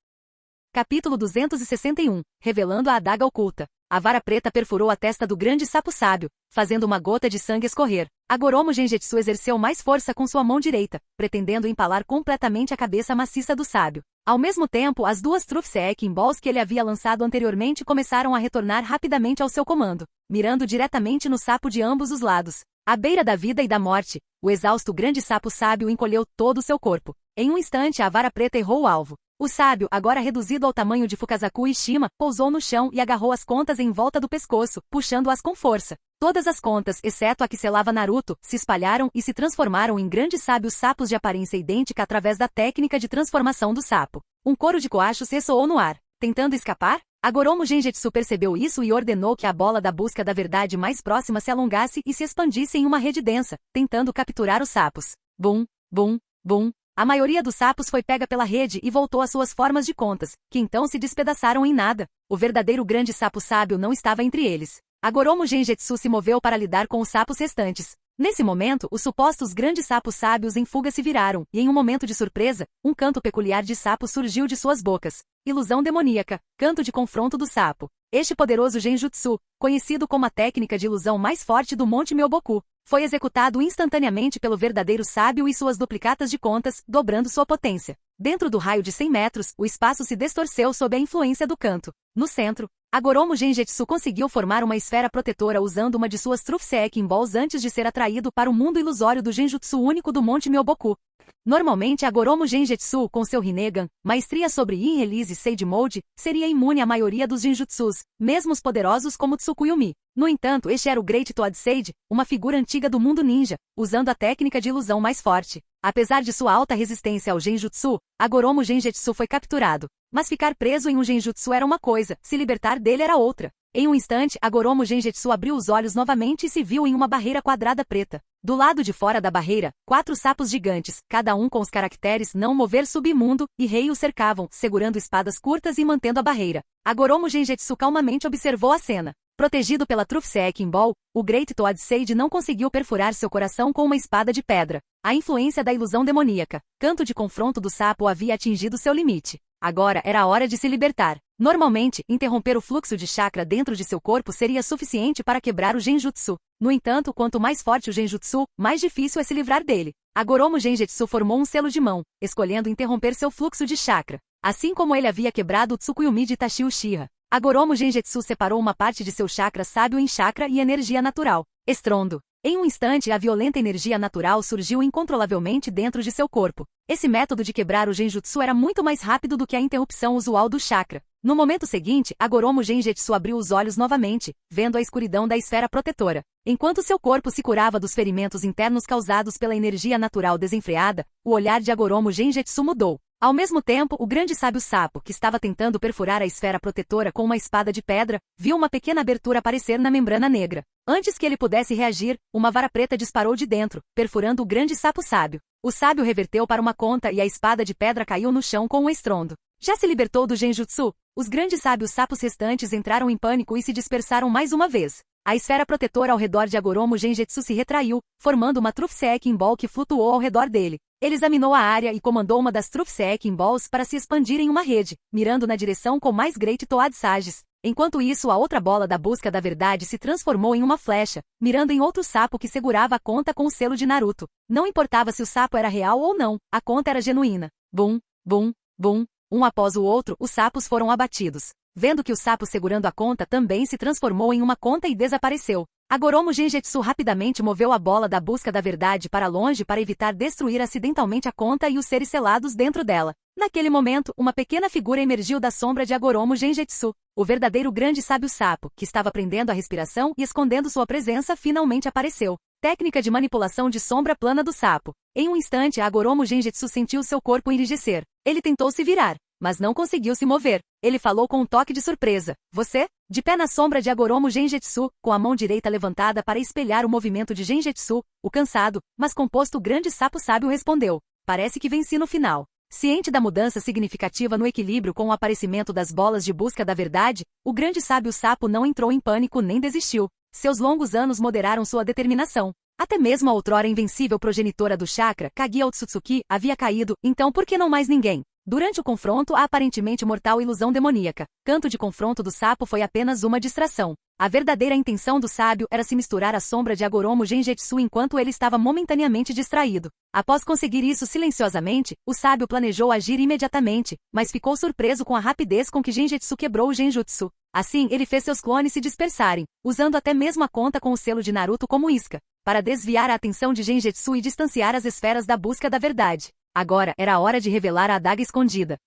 Capítulo 261. Revelando a adaga oculta. A vara preta perfurou a testa do grande sapo sábio, fazendo uma gota de sangue escorrer. Agoromo Genjutsu exerceu mais força com sua mão direita, pretendendo empalar completamente a cabeça maciça do sábio. Ao mesmo tempo, as duas Truffseeking Balls que ele havia lançado anteriormente começaram a retornar rapidamente ao seu comando, mirando diretamente no sapo de ambos os lados. À beira da vida e da morte, o exausto grande sapo sábio encolheu todo o seu corpo. Em um instante, a vara preta errou o alvo. O sábio, agora reduzido ao tamanho de Fukazaku Ishima, pousou no chão e agarrou as contas em volta do pescoço, puxando-as com força. Todas as contas, exceto a que selava Naruto, se espalharam e se transformaram em grandes sábios sapos de aparência idêntica através da técnica de transformação do sapo. Um coro de coachos ressoou no ar. Tentando escapar? Agoromo Genjutsu percebeu isso e ordenou que a bola da busca da verdade mais próxima se alongasse e se expandisse em uma rede densa, tentando capturar os sapos. Bum, bum, bum. A maioria dos sapos foi pega pela rede e voltou às suas formas de contas, que então se despedaçaram em nada. O verdadeiro grande sapo sábio não estava entre eles. Agoromo Genjutsu se moveu para lidar com os sapos restantes. Nesse momento, os supostos grandes sapos sábios em fuga se viraram, e em um momento de surpresa, um canto peculiar de sapo surgiu de suas bocas. Ilusão demoníaca, canto de confronto do sapo. Este poderoso Genjutsu, conhecido como a técnica de ilusão mais forte do Monte Myoboku, foi executado instantaneamente pelo verdadeiro sábio e suas duplicatas de contas, dobrando sua potência. Dentro do raio de 100 metros, o espaço se distorceu sob a influência do canto. No centro, Agoromo Genjutsu conseguiu formar uma esfera protetora usando uma de suas Truffseeking Balls antes de ser atraído para o mundo ilusório do Genjutsu único do Monte Myoboku. Normalmente Agoromo Genjutsu, com seu Rinnegan, maestria sobre In-Release Sage Mode, seria imune à maioria dos Genjutsus, mesmo os poderosos como Tsukuyumi. No entanto, este era o Great Toad Sage, uma figura antiga do mundo ninja, usando a técnica de ilusão mais forte. Apesar de sua alta resistência ao Genjutsu, Agoromo Genjutsu foi capturado. Mas ficar preso em um Genjutsu era uma coisa, se libertar dele era outra. Em um instante, Agoromo Genjutsu abriu os olhos novamente e se viu em uma barreira quadrada preta. Do lado de fora da barreira, 4 sapos gigantes, cada um com os caracteres não mover submundo, e rei o cercavam, segurando espadas curtas e mantendo a barreira. Agoromo Genjutsu calmamente observou a cena. Protegido pela Truffseeking Ball, o Great Toad Sage não conseguiu perfurar seu coração com uma espada de pedra. A influência da ilusão demoníaca, canto de confronto do sapo havia atingido seu limite. Agora era a hora de se libertar. Normalmente, interromper o fluxo de chakra dentro de seu corpo seria suficiente para quebrar o Genjutsu. No entanto, quanto mais forte o Genjutsu, mais difícil é se livrar dele. Agoromo Genjutsu formou um selo de mão, escolhendo interromper seu fluxo de chakra. Assim como ele havia quebrado o Tsukuyomi de Itachi Uchiha, Agoromo Genjutsu separou uma parte de seu chakra sábio em chakra e energia natural. Estrondo. Em um instante, a violenta energia natural surgiu incontrolavelmente dentro de seu corpo. Esse método de quebrar o Genjutsu era muito mais rápido do que a interrupção usual do chakra. No momento seguinte, Agoromo Genjutsu abriu os olhos novamente, vendo a escuridão da esfera protetora. Enquanto seu corpo se curava dos ferimentos internos causados pela energia natural desenfreada, o olhar de Agoromo Genjutsu mudou. Ao mesmo tempo, o grande sábio sapo, que estava tentando perfurar a esfera protetora com uma espada de pedra, viu uma pequena abertura aparecer na membrana negra. Antes que ele pudesse reagir, uma vara preta disparou de dentro, perfurando o grande sapo sábio. O sábio reverteu para uma conta e a espada de pedra caiu no chão com um estrondo. Já se libertou do Genjutsu? Os grandes sábios sapos restantes entraram em pânico e se dispersaram mais uma vez. A esfera protetora ao redor de Agoromo Genjutsu se retraiu, formando uma Truth-Seeking Ball que flutuou ao redor dele. Ele examinou a área e comandou uma das Truth-Seeking Balls para se expandir em uma rede, mirando na direção com mais Great Toad Sages. Enquanto isso, a outra bola da busca da verdade se transformou em uma flecha, mirando em outro sapo que segurava a conta com o selo de Naruto. Não importava se o sapo era real ou não, a conta era genuína. Bum, bum, bum. Um após o outro, os sapos foram abatidos. Vendo que o sapo segurando a conta também se transformou em uma conta e desapareceu, Agoromo Genjutsu rapidamente moveu a bola da busca da verdade para longe para evitar destruir acidentalmente a conta e os seres selados dentro dela. Naquele momento, uma pequena figura emergiu da sombra de Agoromo Genjutsu. O verdadeiro grande sábio sapo, que estava prendendo a respiração e escondendo sua presença, finalmente apareceu. Técnica de manipulação de sombra plana do sapo. Em um instante, Agoromo Genjutsu sentiu seu corpo enrijecer. Ele tentou se virar, mas não conseguiu se mover. Ele falou com um toque de surpresa. Você? De pé na sombra de Agoromo Genjutsu, com a mão direita levantada para espelhar o movimento de Genjutsu, o cansado, mas composto grande sapo sábio respondeu. Parece que venci no final. Ciente da mudança significativa no equilíbrio com o aparecimento das bolas de busca da verdade, o grande sábio sapo não entrou em pânico nem desistiu. Seus longos anos moderaram sua determinação. Até mesmo a outrora invencível progenitora do chakra, Kaguya Otsutsuki, havia caído, então por que não mais ninguém? Durante o confronto, a aparentemente mortal ilusão demoníaca, canto de confronto do sapo foi apenas uma distração. A verdadeira intenção do sábio era se misturar à sombra de Agoromo Genjutsu enquanto ele estava momentaneamente distraído. Após conseguir isso silenciosamente, o sábio planejou agir imediatamente, mas ficou surpreso com a rapidez com que Genjutsu quebrou o Genjutsu. Assim, ele fez seus clones se dispersarem, usando até mesmo a conta com o selo de Naruto como isca, para desviar a atenção de Genjutsu e distanciar as esferas da busca da verdade. Agora era a hora de revelar a adaga escondida.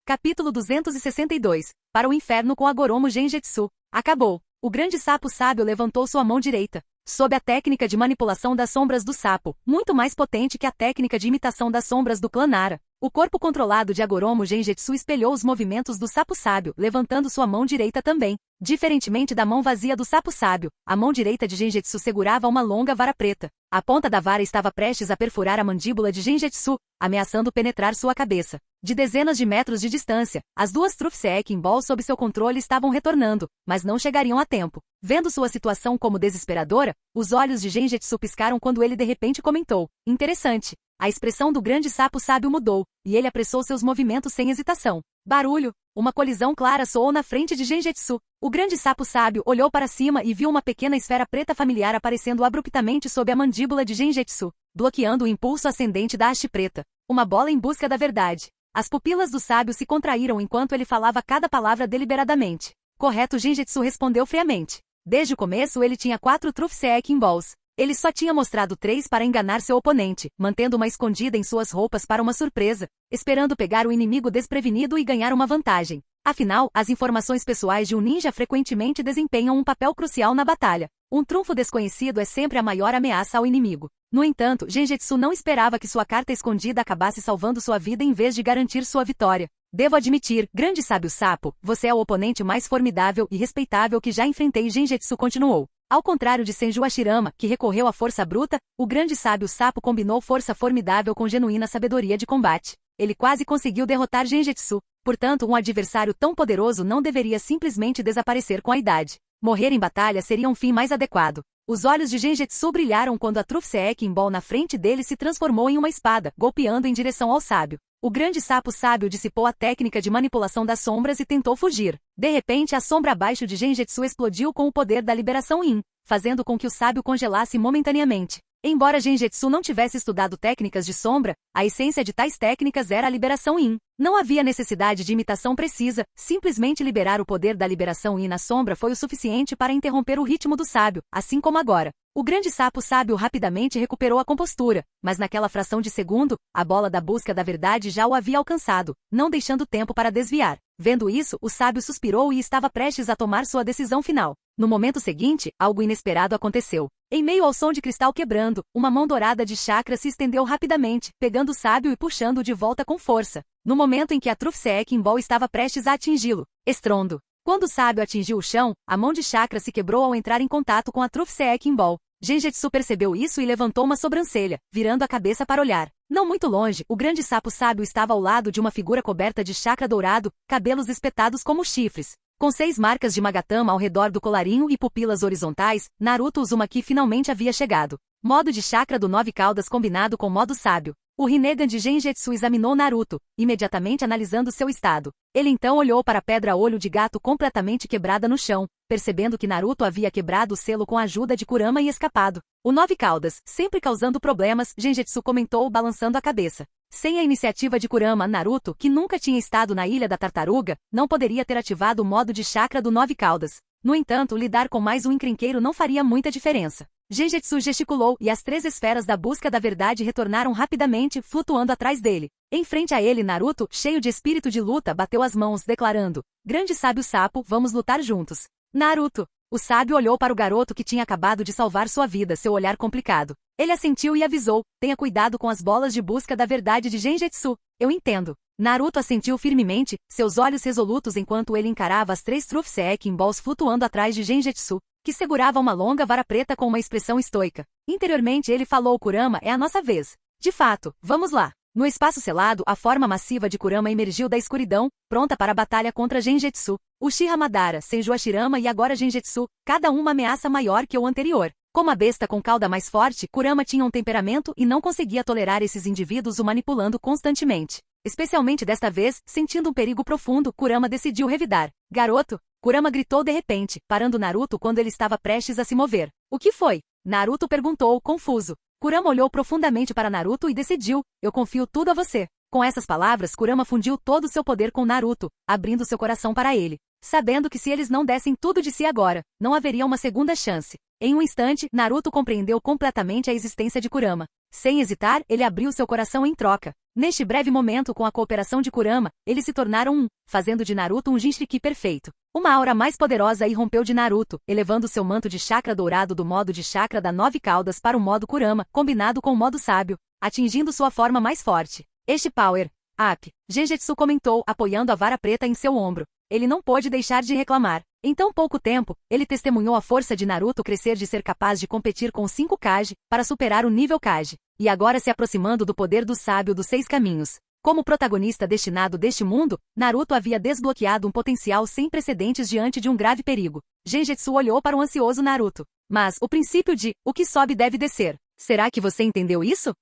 Capítulo 262. Para o inferno com Agoromo Genjutsu. Acabou. O grande sapo sábio levantou sua mão direita. Sob a técnica de manipulação das sombras do sapo, muito mais potente que a técnica de imitação das sombras do clã Nara, o corpo controlado de Agoromo Genjutsu espelhou os movimentos do sapo sábio, levantando sua mão direita também. Diferentemente da mão vazia do sapo sábio, a mão direita de Genjutsu segurava uma longa vara preta. A ponta da vara estava prestes a perfurar a mandíbula de Genjutsu, ameaçando penetrar sua cabeça. De dezenas de metros de distância, as duas Truth-Seeking Balls sob seu controle estavam retornando, mas não chegariam a tempo. Vendo sua situação como desesperadora, os olhos de Genjutsu piscaram quando ele de repente comentou. Interessante. A expressão do grande sapo sábio mudou, e ele apressou seus movimentos sem hesitação. Barulho! Uma colisão clara soou na frente de Genjutsu. O grande sapo sábio olhou para cima e viu uma pequena esfera preta familiar aparecendo abruptamente sob a mandíbula de Genjutsu, bloqueando o impulso ascendente da haste preta. Uma bola em busca da verdade. As pupilas do sábio se contraíram enquanto ele falava cada palavra deliberadamente. Correto, Genjutsu respondeu friamente. Desde o começo ele tinha 4 Truth-Seeking Balls. Ele só tinha mostrado 3 para enganar seu oponente, mantendo uma escondida em suas roupas para uma surpresa, esperando pegar o inimigo desprevenido e ganhar uma vantagem. Afinal, as informações pessoais de um ninja frequentemente desempenham um papel crucial na batalha. Um trunfo desconhecido é sempre a maior ameaça ao inimigo. No entanto, Genjutsu não esperava que sua carta escondida acabasse salvando sua vida em vez de garantir sua vitória. Devo admitir, grande sábio sapo, você é o oponente mais formidável e respeitável que já enfrentei. Genjutsu continuou. Ao contrário de Senju Hashirama, que recorreu à força bruta, o grande sábio sapo combinou força formidável com genuína sabedoria de combate. Ele quase conseguiu derrotar Genjutsu. Portanto, um adversário tão poderoso não deveria simplesmente desaparecer com a idade. Morrer em batalha seria um fim mais adequado. Os olhos de Genjutsu brilharam quando a Truth Seeking Ball na frente dele se transformou em uma espada, golpeando em direção ao sábio. O grande sapo sábio dissipou a técnica de manipulação das sombras e tentou fugir. De repente, a sombra abaixo de Genjutsu explodiu com o poder da liberação Yin, fazendo com que o sábio congelasse momentaneamente. Embora Genjutsu não tivesse estudado técnicas de sombra, a essência de tais técnicas era a liberação Yin. Não havia necessidade de imitação precisa, simplesmente liberar o poder da liberação Yin na sombra foi o suficiente para interromper o ritmo do sábio, assim como agora. O grande sapo sábio rapidamente recuperou a compostura, mas naquela fração de segundo, a bola da busca da verdade já o havia alcançado, não deixando tempo para desviar. Vendo isso, o sábio suspirou e estava prestes a tomar sua decisão final. No momento seguinte, algo inesperado aconteceu. Em meio ao som de cristal quebrando, uma mão dourada de chakra se estendeu rapidamente, pegando o sábio e puxando-o de volta com força. No momento em que a Truth Seeking Ball estava prestes a atingi-lo, estrondo. Quando o sábio atingiu o chão, a mão de chakra se quebrou ao entrar em contato com a Truth Seeking Ball. Genjutsu percebeu isso e levantou uma sobrancelha, virando a cabeça para olhar. Não muito longe, o grande sapo sábio estava ao lado de uma figura coberta de chakra dourado, cabelos espetados como chifres. Com 6 marcas de Magatama ao redor do colarinho e pupilas horizontais, Naruto Uzumaki finalmente havia chegado. Modo de chakra do 9 caudas combinado com modo sábio. O Rinnegan de Genjutsu examinou Naruto, imediatamente analisando seu estado. Ele então olhou para a pedra olho de gato completamente quebrada no chão, percebendo que Naruto havia quebrado o selo com a ajuda de Kurama e escapado. O 9 caudas, sempre causando problemas, Genjutsu comentou balançando a cabeça. Sem a iniciativa de Kurama, Naruto, que nunca tinha estado na Ilha da Tartaruga, não poderia ter ativado o modo de chakra do 9 caudas. No entanto, lidar com mais um encrenqueiro não faria muita diferença. Genjutsu gesticulou e as 3 esferas da busca da verdade retornaram rapidamente, flutuando atrás dele. Em frente a ele, Naruto, cheio de espírito de luta, bateu as mãos, declarando: Grande sábio sapo, vamos lutar juntos. Naruto. O sábio olhou para o garoto que tinha acabado de salvar sua vida, seu olhar complicado. Ele assentiu e avisou: tenha cuidado com as bolas de busca da verdade de Genjutsu. Eu entendo. Naruto assentiu firmemente, seus olhos resolutos enquanto ele encarava as 3 Truth Seeking Balls flutuando atrás de Genjutsu, que segurava uma longa vara preta com uma expressão estoica. Interiormente ele falou: Kurama, é a nossa vez. De fato, vamos lá. No espaço selado, a forma massiva de Kurama emergiu da escuridão, pronta para a batalha contra Genjutsu. Uchiha Madara, Senju Hashirama e agora Genjutsu, cada uma ameaça maior que o anterior. Como a besta com cauda mais forte, Kurama tinha um temperamento e não conseguia tolerar esses indivíduos o manipulando constantemente. Especialmente desta vez, sentindo um perigo profundo, Kurama decidiu revidar. Garoto! Kurama gritou de repente, parando Naruto quando ele estava prestes a se mover. O que foi? Naruto perguntou, confuso. Kurama olhou profundamente para Naruto e decidiu: eu confio tudo a você. Com essas palavras, Kurama fundiu todo o seu poder com Naruto, abrindo seu coração para ele. Sabendo que se eles não dessem tudo de si agora, não haveria uma segunda chance. Em um instante, Naruto compreendeu completamente a existência de Kurama. Sem hesitar, ele abriu seu coração em troca. Neste breve momento, com a cooperação de Kurama, eles se tornaram um, fazendo de Naruto um Jinchuriki perfeito. Uma aura mais poderosa irrompeu de Naruto, elevando seu manto de chakra dourado do modo de chakra da 9 caudas para o modo Kurama, combinado com o modo sábio, atingindo sua forma mais forte. Este power up, Genjutsu comentou, apoiando a vara preta em seu ombro. Ele não pôde deixar de reclamar. Em tão pouco tempo, ele testemunhou a força de Naruto crescer de ser capaz de competir com 5 Kage, para superar o nível Kage, e agora se aproximando do poder do sábio dos 6 caminhos. Como protagonista destinado deste mundo, Naruto havia desbloqueado um potencial sem precedentes diante de um grave perigo. Genjutsu olhou para o ansioso Naruto. Mas, o princípio de, o que sobe deve descer. Será que você entendeu isso?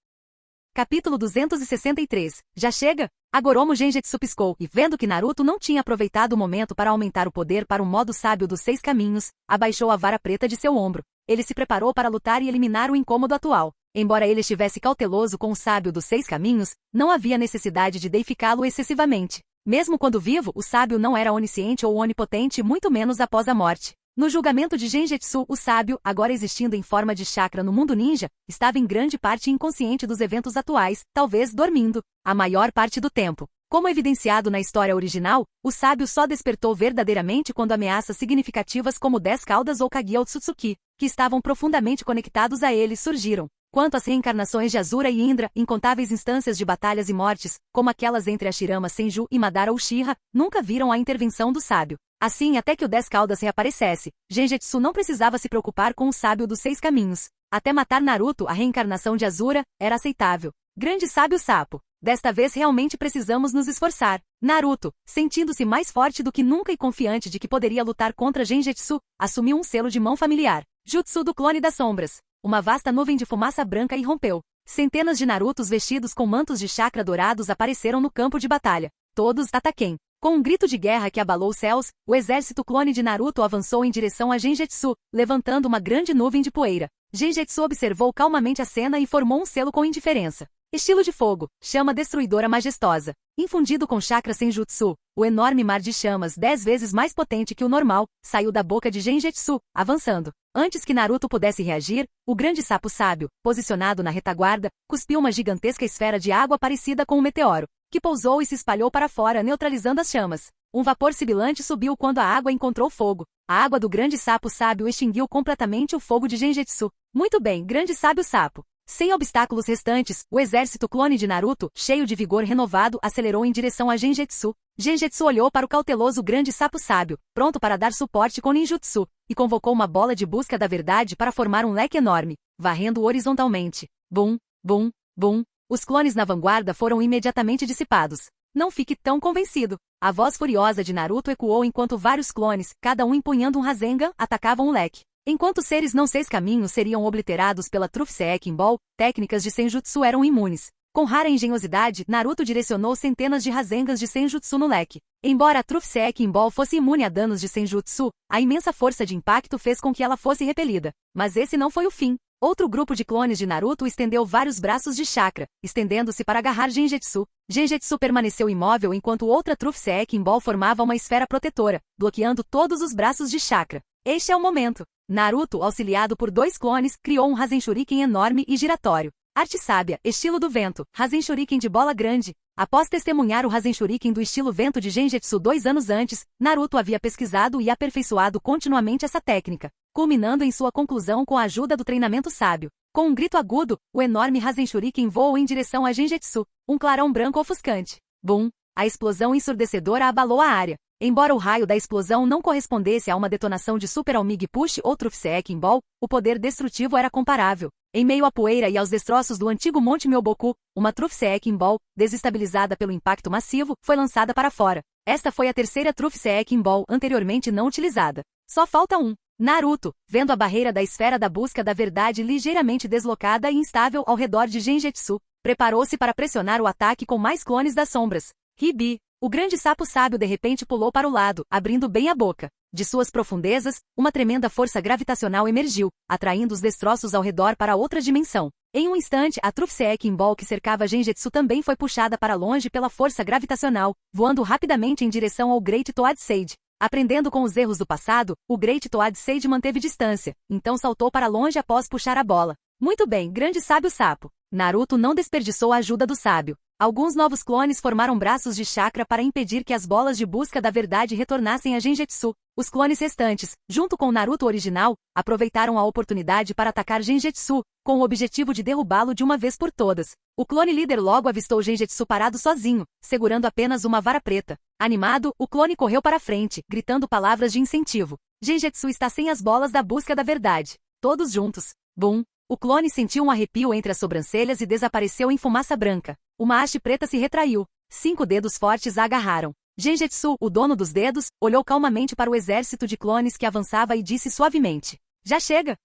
Capítulo 263. Já chega? Agoromo Genjutsu piscou, e vendo que Naruto não tinha aproveitado o momento para aumentar o poder para o modo sábio dos 6 caminhos, abaixou a vara preta de seu ombro. Ele se preparou para lutar e eliminar o incômodo atual. Embora ele estivesse cauteloso com o sábio dos 6 caminhos, não havia necessidade de deificá-lo excessivamente. Mesmo quando vivo, o sábio não era onisciente ou onipotente, muito menos após a morte. No julgamento de Genjutsu, o sábio, agora existindo em forma de chakra no mundo ninja, estava em grande parte inconsciente dos eventos atuais, talvez dormindo, a maior parte do tempo. Como evidenciado na história original, o sábio só despertou verdadeiramente quando ameaças significativas como 10 caudas ou Kage Otsutsuki, que estavam profundamente conectados a ele, surgiram. Quanto às reencarnações de Asura e Indra, incontáveis instâncias de batalhas e mortes, como aquelas entre Hashirama Senju e Madara Uchiha, nunca viram a intervenção do sábio. Assim, até que o 10 caudas reaparecesse, Genjutsu não precisava se preocupar com o sábio dos 6 caminhos. Até matar Naruto, a reencarnação de Asura, era aceitável. Grande sábio sapo. Desta vez realmente precisamos nos esforçar. Naruto, sentindo-se mais forte do que nunca e confiante de que poderia lutar contra Genjutsu, assumiu um selo de mão familiar. Jutsu do clone das sombras. Uma vasta nuvem de fumaça branca irrompeu. Centenas de Narutos vestidos com mantos de chakra dourados apareceram no campo de batalha. Todos ataquem. Com um grito de guerra que abalou os céus, o exército clone de Naruto avançou em direção a Genjutsu, levantando uma grande nuvem de poeira. Genjutsu observou calmamente a cena e formou um selo com indiferença. Estilo de fogo, chama destruidora majestosa. Infundido com chakra senjutsu, o enorme mar de chamas 10 vezes mais potente que o normal, saiu da boca de Genjutsu, avançando. Antes que Naruto pudesse reagir, o grande sapo sábio, posicionado na retaguarda, cuspiu uma gigantesca esfera de água parecida com um meteoro, que pousou e se espalhou para fora, neutralizando as chamas. Um vapor sibilante subiu quando a água encontrou fogo. A água do grande sapo sábio extinguiu completamente o fogo de Genjutsu. Muito bem, grande sábio sapo. Sem obstáculos restantes, o exército clone de Naruto, cheio de vigor renovado, acelerou em direção a Genjutsu. Genjutsu olhou para o cauteloso grande sapo sábio, pronto para dar suporte com ninjutsu, e convocou uma bola de busca da verdade para formar um leque enorme, varrendo horizontalmente. Bum, bum, bum. Os clones na vanguarda foram imediatamente dissipados. Não fique tão convencido. A voz furiosa de Naruto ecoou enquanto vários clones, cada um empunhando um Rasengan, atacavam o leque. Enquanto seres não 6 caminhos seriam obliterados pela Truth Seeking Ball, técnicas de Senjutsu eram imunes. Com rara engenhosidade, Naruto direcionou centenas de Rasengans de Senjutsu no leque. Embora a Truth Seeking Ball fosse imune a danos de Senjutsu, a imensa força de impacto fez com que ela fosse repelida. Mas esse não foi o fim. Outro grupo de clones de Naruto estendeu vários braços de chakra, estendendo-se para agarrar Genjutsu. Genjutsu permaneceu imóvel enquanto outra Truth Seeking Ball formava uma esfera protetora, bloqueando todos os braços de chakra. Este é o momento. Naruto, auxiliado por 2 clones, criou um Rasen Shuriken enorme e giratório. Arte sábia, estilo do vento, Rasen Shuriken de bola grande. Após testemunhar o Rasen Shuriken do estilo vento de Genjutsu 2 anos antes, Naruto havia pesquisado e aperfeiçoado continuamente essa técnica, culminando em sua conclusão com a ajuda do treinamento sábio. Com um grito agudo, o enorme Rasen Shuriken voou em direção a Genjutsu, um clarão branco ofuscante. Bum! A explosão ensurdecedora abalou a área. Embora o raio da explosão não correspondesse a uma detonação de Super Almig Push ou Truth Seeking Ball, o poder destrutivo era comparável. Em meio à poeira e aos destroços do antigo Monte Myoboku, uma Truth Seeking Ball, desestabilizada pelo impacto massivo, foi lançada para fora. Esta foi a terceira Truth Seeking Ball anteriormente não utilizada. Só falta um. Naruto, vendo a barreira da esfera da busca da verdade ligeiramente deslocada e instável ao redor de Genjutsu, preparou-se para pressionar o ataque com mais clones das sombras. Hibi. O grande sapo sábio de repente pulou para o lado, abrindo bem a boca. De suas profundezas, uma tremenda força gravitacional emergiu, atraindo os destroços ao redor para outra dimensão. Em um instante, a Truth Seeking Ball que cercava Genjutsu também foi puxada para longe pela força gravitacional, voando rapidamente em direção ao Great Toad Sage. Aprendendo com os erros do passado, o Great Toad Sage manteve distância, então saltou para longe após puxar a bola. Muito bem, grande sábio sapo. Naruto não desperdiçou a ajuda do sábio. Alguns novos clones formaram braços de chakra para impedir que as bolas de busca da verdade retornassem a Genjutsu. Os clones restantes, junto com o Naruto original, aproveitaram a oportunidade para atacar Genjutsu, com o objetivo de derrubá-lo de uma vez por todas. O clone líder logo avistou Genjutsu parado sozinho, segurando apenas uma vara preta. Animado, o clone correu para frente, gritando palavras de incentivo. Genjutsu está sem as bolas da busca da verdade. Todos juntos. Bum! O clone sentiu um arrepio entre as sobrancelhas e desapareceu em fumaça branca. Uma haste preta se retraiu. 5 dedos fortes a agarraram. Genjutsu, o dono dos dedos, olhou calmamente para o exército de clones que avançava e disse suavemente: Já chega!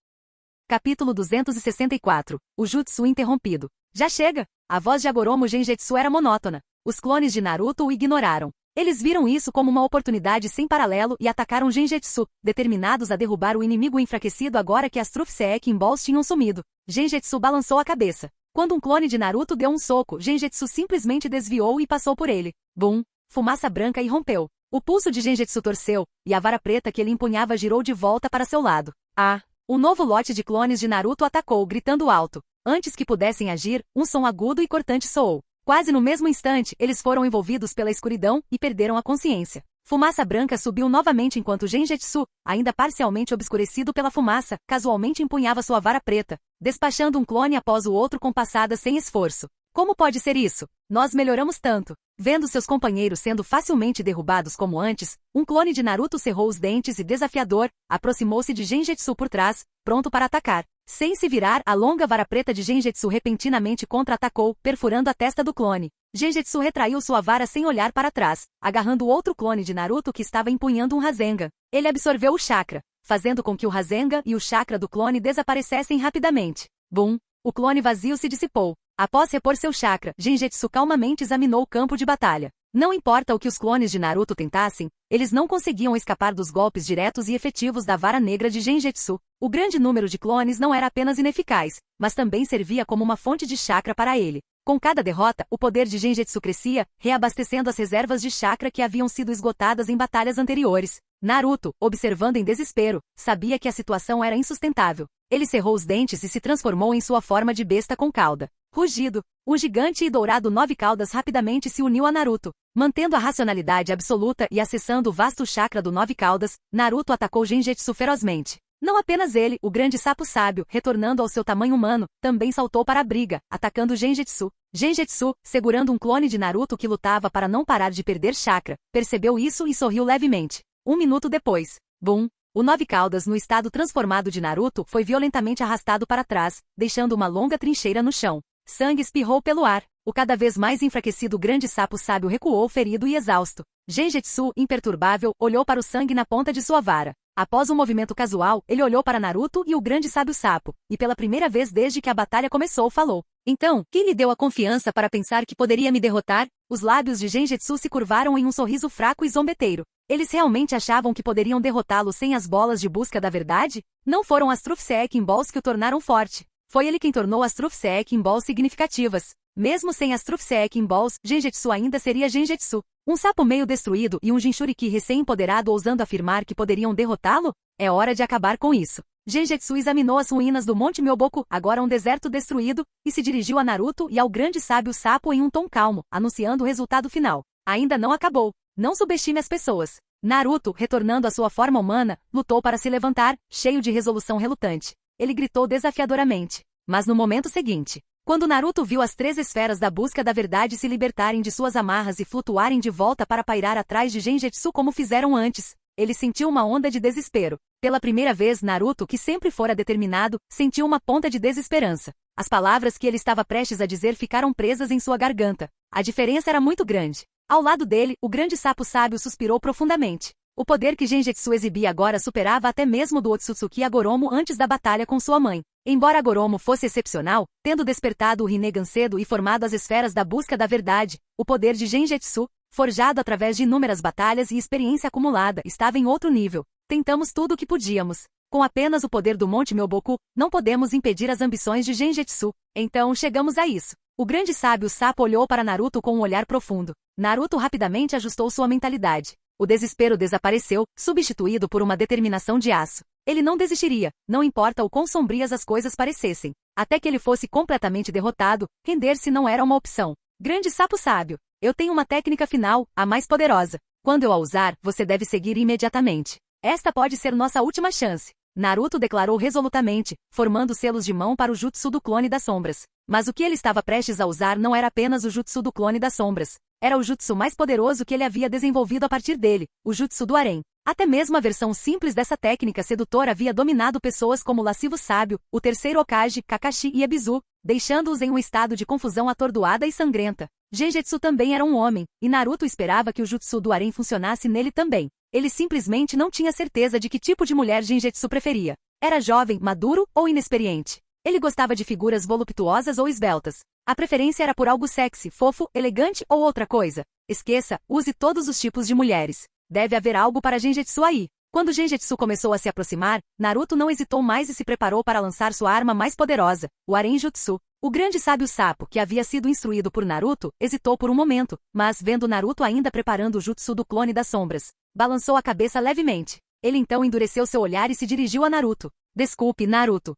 Capítulo 264. O Jutsu interrompido. Já chega! A voz de Agoromo Genjutsu era monótona. Os clones de Naruto o ignoraram. Eles viram isso como uma oportunidade sem paralelo e atacaram Genjutsu, determinados a derrubar o inimigo enfraquecido agora que as Truth Seeking Balls tinham sumido. Genjutsu balançou a cabeça. Quando um clone de Naruto deu um soco, Genjutsu simplesmente desviou e passou por ele. Bum! Fumaça branca irrompeu. O pulso de Genjutsu torceu, e a vara preta que ele empunhava girou de volta para seu lado. Ah! Um novo lote de clones de Naruto atacou, gritando alto. Antes que pudessem agir, um som agudo e cortante soou. Quase no mesmo instante, eles foram envolvidos pela escuridão e perderam a consciência. Fumaça branca subiu novamente enquanto Genjutsu, ainda parcialmente obscurecido pela fumaça, casualmente empunhava sua vara preta, despachando um clone após o outro com passadas sem esforço. Como pode ser isso? Nós melhoramos tanto. Vendo seus companheiros sendo facilmente derrubados como antes, um clone de Naruto cerrou os dentes e desafiador, aproximou-se de Genjutsu por trás, pronto para atacar. Sem se virar, a longa vara preta de Genjutsu repentinamente contra-atacou, perfurando a testa do clone. Genjutsu retraiu sua vara sem olhar para trás, agarrando outro clone de Naruto que estava empunhando um Rasengan. Ele absorveu o chakra. fazendo com que o Rasengan e o chakra do clone desaparecessem rapidamente. Bum! O clone vazio se dissipou. Após repor seu chakra, Genjutsu calmamente examinou o campo de batalha. Não importa o que os clones de Naruto tentassem, eles não conseguiam escapar dos golpes diretos e efetivos da vara negra de Genjutsu. O grande número de clones não era apenas ineficaz, mas também servia como uma fonte de chakra para ele. Com cada derrota, o poder de Genjutsu crescia, reabastecendo as reservas de chakra que haviam sido esgotadas em batalhas anteriores. Naruto, observando em desespero, sabia que a situação era insustentável. Ele cerrou os dentes e se transformou em sua forma de besta com cauda. Rugido. O gigante e dourado Nove Caudas rapidamente se uniu a Naruto. Mantendo a racionalidade absoluta e acessando o vasto chakra do Nove Caudas, Naruto atacou Genjutsu ferozmente. Não apenas ele, o grande sapo sábio, retornando ao seu tamanho humano, também saltou para a briga, atacando Genjutsu. Genjutsu, segurando um clone de Naruto que lutava para não parar de perder chakra, percebeu isso e sorriu levemente. 1 minuto depois. Bum! O Nove Caudas no estado transformado de Naruto foi violentamente arrastado para trás, deixando uma longa trincheira no chão. Sangue espirrou pelo ar. O cada vez mais enfraquecido grande sapo sábio recuou ferido e exausto. Genjutsu, imperturbável, olhou para o sangue na ponta de sua vara. Após um movimento casual, ele olhou para Naruto e o grande sábio sapo, e pela primeira vez desde que a batalha começou falou. Então, quem lhe deu a confiança para pensar que poderia me derrotar? Os lábios de Genjutsu se curvaram em um sorriso fraco e zombeteiro. Eles realmente achavam que poderiam derrotá-lo sem as bolas de busca da verdade? Não foram as Truth Seeking Balls que o tornaram forte. Foi ele quem tornou as Truth Seeking Balls significativas. Mesmo sem as Truth Seeking Balls, Genjutsu ainda seria Genjutsu. Um sapo meio destruído e um Jinchuriki recém-empoderado ousando afirmar que poderiam derrotá-lo? É hora de acabar com isso. Genjutsu examinou as ruínas do Monte Myoboku, agora um deserto destruído, e se dirigiu a Naruto e ao grande sábio sapo em um tom calmo, anunciando o resultado final. Ainda não acabou. Não subestime as pessoas. Naruto, retornando à sua forma humana, lutou para se levantar, cheio de resolução relutante. Ele gritou desafiadoramente. Mas no momento seguinte, quando Naruto viu as 3 esferas da busca da verdade se libertarem de suas amarras e flutuarem de volta para pairar atrás de Genjutsu como fizeram antes, ele sentiu uma onda de desespero. Pela primeira vez, Naruto, que sempre fora determinado, sentiu uma ponta de desesperança. As palavras que ele estava prestes a dizer ficaram presas em sua garganta. A diferença era muito grande. Ao lado dele, o grande sapo sábio suspirou profundamente. O poder que Genjutsu exibia agora superava até mesmo do Otsutsuki Agoromo antes da batalha com sua mãe. Embora Agoromo fosse excepcional, tendo despertado o Rinnegan cedo e formado as esferas da busca da verdade, o poder de Genjutsu, forjado através de inúmeras batalhas e experiência acumulada, estava em outro nível. Tentamos tudo o que podíamos. Com apenas o poder do Monte Myoboku, não podemos impedir as ambições de Genjutsu. Então chegamos a isso. O grande sábio sapo olhou para Naruto com um olhar profundo. Naruto rapidamente ajustou sua mentalidade. O desespero desapareceu, substituído por uma determinação de aço. Ele não desistiria, não importa o quão sombrias as coisas parecessem. Até que ele fosse completamente derrotado, render-se não era uma opção. Grande sapo sábio, eu tenho uma técnica final, a mais poderosa. Quando eu a usar, você deve seguir imediatamente. Esta pode ser nossa última chance. Naruto declarou resolutamente, formando selos de mão para o Jutsu do Clone das Sombras. Mas o que ele estava prestes a usar não era apenas o Jutsu do Clone das Sombras. Era o jutsu mais poderoso que ele havia desenvolvido a partir dele, o Jutsu do Harem. Até mesmo a versão simples dessa técnica sedutora havia dominado pessoas como o lascivo sábio, o terceiro Hokage, Kakashi e Ebisu, deixando-os em um estado de confusão atordoada e sangrenta. Genjutsu também era um homem, e Naruto esperava que o Jutsu do Harem funcionasse nele também. Ele simplesmente não tinha certeza de que tipo de mulher Genjutsu preferia. Era jovem, maduro ou inexperiente. Ele gostava de figuras voluptuosas ou esbeltas. A preferência era por algo sexy, fofo, elegante ou outra coisa. Esqueça, use todos os tipos de mulheres. Deve haver algo para Genjutsu aí. Quando Genjutsu começou a se aproximar, Naruto não hesitou mais e se preparou para lançar sua arma mais poderosa, o Harem Jutsu. O grande sábio sapo, que havia sido instruído por Naruto, hesitou por um momento, mas vendo Naruto ainda preparando o Jutsu do Clone das Sombras, balançou a cabeça levemente. Ele então endureceu seu olhar e se dirigiu a Naruto. Desculpe, Naruto.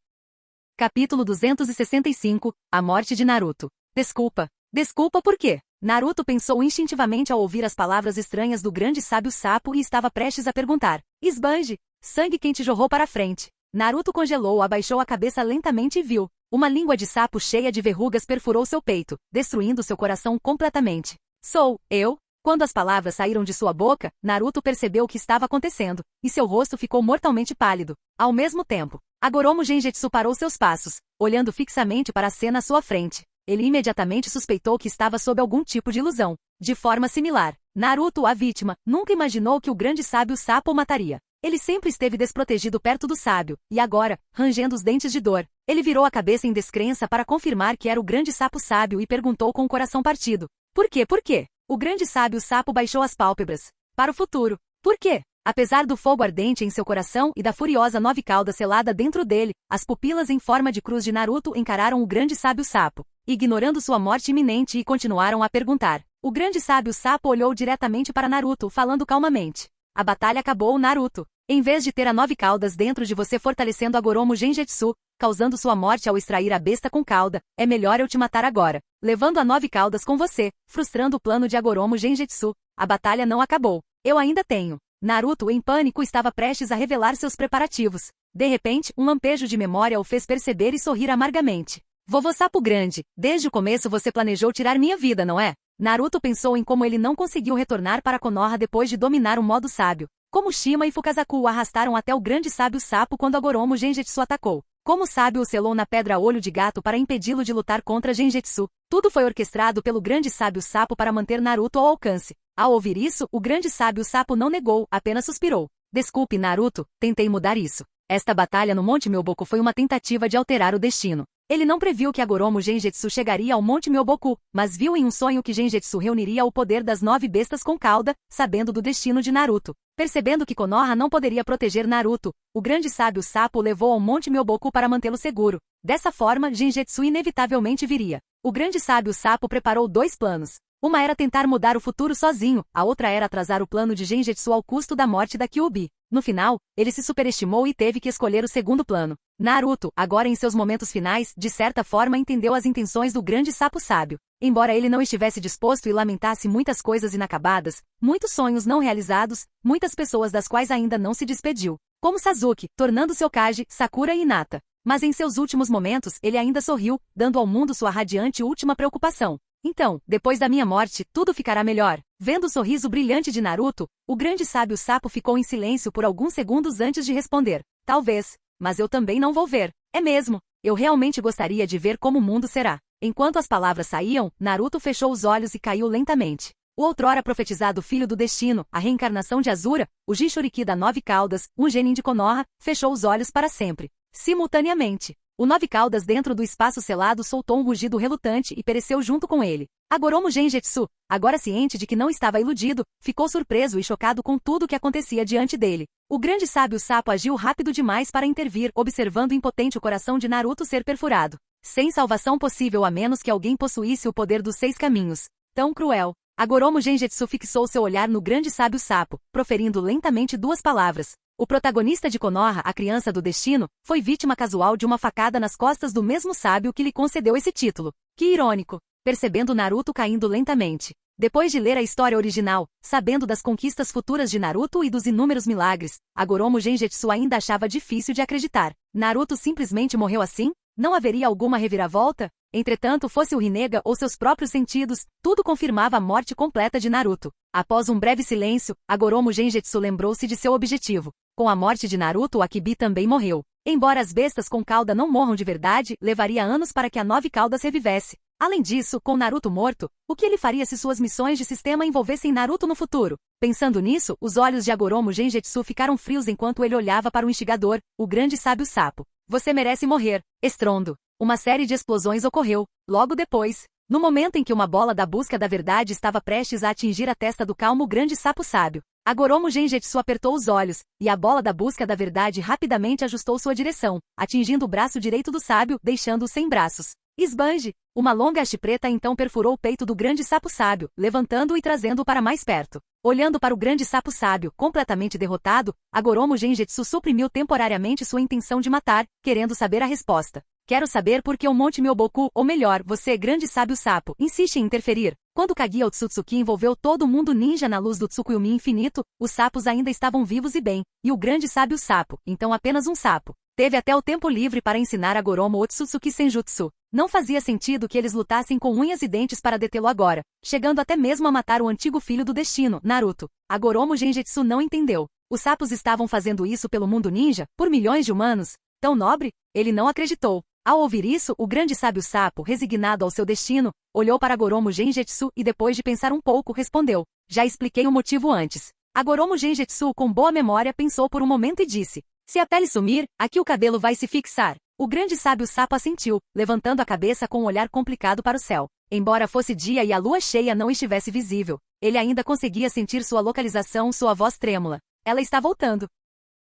Capítulo 265, A Morte de Naruto. Desculpa. Desculpa por quê? Naruto pensou instintivamente ao ouvir as palavras estranhas do grande sábio sapo e estava prestes a perguntar. Esbanje! Sangue quente jorrou para a frente. Naruto congelou, abaixou a cabeça lentamente e viu. Uma língua de sapo cheia de verrugas perfurou seu peito, destruindo seu coração completamente. Sou eu? Quando as palavras saíram de sua boca, Naruto percebeu o que estava acontecendo, e seu rosto ficou mortalmente pálido. Ao mesmo tempo, Agoromo Genjutsu parou seus passos, olhando fixamente para a cena à sua frente. Ele imediatamente suspeitou que estava sob algum tipo de ilusão. De forma similar, Naruto, a vítima, nunca imaginou que o grande sábio sapo o mataria. Ele sempre esteve desprotegido perto do sábio, e agora, rangendo os dentes de dor, ele virou a cabeça em descrença para confirmar que era o grande sapo sábio e perguntou com o coração partido. Por quê? Por quê? O grande sábio sapo baixou as pálpebras. Para o futuro. Por quê? Apesar do fogo ardente em seu coração e da furiosa nove cauda selada dentro dele, as pupilas em forma de cruz de Naruto encararam o grande sábio sapo, ignorando sua morte iminente e continuaram a perguntar. O grande sábio sapo olhou diretamente para Naruto, falando calmamente. A batalha acabou, Naruto. Em vez de ter a nove caudas dentro de você fortalecendo a Goromo Genjutsu, causando sua morte ao extrair a besta com cauda, é melhor eu te matar agora, levando a nove caudas com você, frustrando o plano de Agoromo Genjutsu. A batalha não acabou. Eu ainda tenho. Naruto, em pânico, estava prestes a revelar seus preparativos. De repente, um lampejo de memória o fez perceber e sorrir amargamente. Vovô Sapo Grande, desde o começo você planejou tirar minha vida, não é? Naruto pensou em como ele não conseguiu retornar para Konoha depois de dominar o modo sábio. Como Shima e Fukazaku o arrastaram até o grande sábio sapo quando Agoromo Genjutsu atacou. Como o sábio o selou na pedra olho de gato para impedi-lo de lutar contra Genjutsu. Tudo foi orquestrado pelo grande sábio sapo para manter Naruto ao alcance. Ao ouvir isso, o grande sábio sapo não negou, apenas suspirou. Desculpe, Naruto, tentei mudar isso. Esta batalha no Monte Myoboku foi uma tentativa de alterar o destino. Ele não previu que Agoromo Genjutsu chegaria ao Monte Myoboku, mas viu em um sonho que Genjutsu reuniria o poder das 9 bestas com cauda, sabendo do destino de Naruto. Percebendo que Konoha não poderia proteger Naruto, o grande sábio sapo o levou ao Monte Myoboku para mantê-lo seguro. Dessa forma, Genjutsu inevitavelmente viria. O grande sábio sapo preparou 2 planos. Uma era tentar mudar o futuro sozinho, a outra era atrasar o plano de Genjutsu ao custo da morte da Kyuubi. No final, ele se superestimou e teve que escolher o segundo plano. Naruto, agora em seus momentos finais, de certa forma entendeu as intenções do grande sapo sábio. Embora ele não estivesse disposto e lamentasse muitas coisas inacabadas, muitos sonhos não realizados, muitas pessoas das quais ainda não se despediu. Como Sasuke, tornando-se Hokage, Sakura e Hinata. Mas em seus últimos momentos ele ainda sorriu, dando ao mundo sua radiante última preocupação. Então, depois da minha morte, tudo ficará melhor. Vendo o sorriso brilhante de Naruto, o grande sábio sapo ficou em silêncio por alguns segundos antes de responder. Talvez, mas eu também não vou ver. É mesmo, eu realmente gostaria de ver como o mundo será. Enquanto as palavras saíam, Naruto fechou os olhos e caiu lentamente. O outrora profetizado filho do destino, a reencarnação de Azura, o Jinchuriki da 9 caudas, um genin de Konoha, fechou os olhos para sempre. Simultaneamente, o 9 caudas dentro do espaço selado soltou um rugido relutante e pereceu junto com ele. Agoromo Genjutsu, agora ciente de que não estava iludido, ficou surpreso e chocado com tudo o que acontecia diante dele. O grande sábio sapo agiu rápido demais para intervir, observando impotente o coração de Naruto ser perfurado. Sem salvação possível a menos que alguém possuísse o poder dos 6 caminhos. Tão cruel. Agoromo Genjutsu fixou seu olhar no grande sábio sapo, proferindo lentamente 2 palavras. O protagonista de Konoha, a criança do destino, foi vítima casual de uma facada nas costas do mesmo sábio que lhe concedeu esse título. Que irônico! Percebendo Naruto caindo lentamente. Depois de ler a história original, sabendo das conquistas futuras de Naruto e dos inúmeros milagres, Agoromo Genjutsu ainda achava difícil de acreditar. Naruto simplesmente morreu assim? Não haveria alguma reviravolta? Entretanto, fosse o Rinnegan ou seus próprios sentidos, tudo confirmava a morte completa de Naruto. Após um breve silêncio, Agoromo Genjutsu lembrou-se de seu objetivo. Com a morte de Naruto, o Akibi também morreu. Embora as bestas com cauda não morram de verdade, levaria anos para que a 9 caudas revivesse. Além disso, com Naruto morto, o que ele faria se suas missões de sistema envolvessem Naruto no futuro? Pensando nisso, os olhos de Agoromo Genjutsu ficaram frios enquanto ele olhava para o instigador, o grande sábio sapo. Você merece morrer. Estrondo. Uma série de explosões ocorreu. Logo depois, no momento em que uma bola da busca da verdade estava prestes a atingir a testa do calmo grande sapo sábio, Agoromo Genjutsu apertou os olhos, e a bola da busca da verdade rapidamente ajustou sua direção, atingindo o braço direito do sábio, deixando-o sem braços. Esbanje! Uma longa haste preta então perfurou o peito do grande sapo sábio, levantando-o e trazendo-o para mais perto. Olhando para o grande sapo sábio, completamente derrotado, Agoromo Genjutsu suprimiu temporariamente sua intenção de matar, querendo saber a resposta. Quero saber por que o Monte Myoboku, ou melhor, você, grande sábio sapo, insiste em interferir. Quando Kaguya Otsutsuki envolveu todo o mundo ninja na luz do Tsukuyomi infinito, os sapos ainda estavam vivos e bem, e o grande sábio sapo, então apenas um sapo, teve até o tempo livre para ensinar a Agoromo Otsutsuki Senjutsu. Não fazia sentido que eles lutassem com unhas e dentes para detê-lo agora, chegando até mesmo a matar o antigo filho do destino, Naruto. Agoromo Genjutsu não entendeu. Os sapos estavam fazendo isso pelo mundo ninja, por milhões de humanos? Tão nobre? Ele não acreditou. Ao ouvir isso, o grande sábio sapo, resignado ao seu destino, olhou para Agoromo Genjutsu e depois de pensar um pouco respondeu. Já expliquei o motivo antes. Agoromo Genjutsu, com boa memória, pensou por um momento e disse: se a pele sumir, aqui o cabelo vai se fixar. O grande sábio sapo assentiu, levantando a cabeça com um olhar complicado para o céu. Embora fosse dia e a lua cheia não estivesse visível, ele ainda conseguia sentir sua localização, sua voz trêmula. Ela está voltando.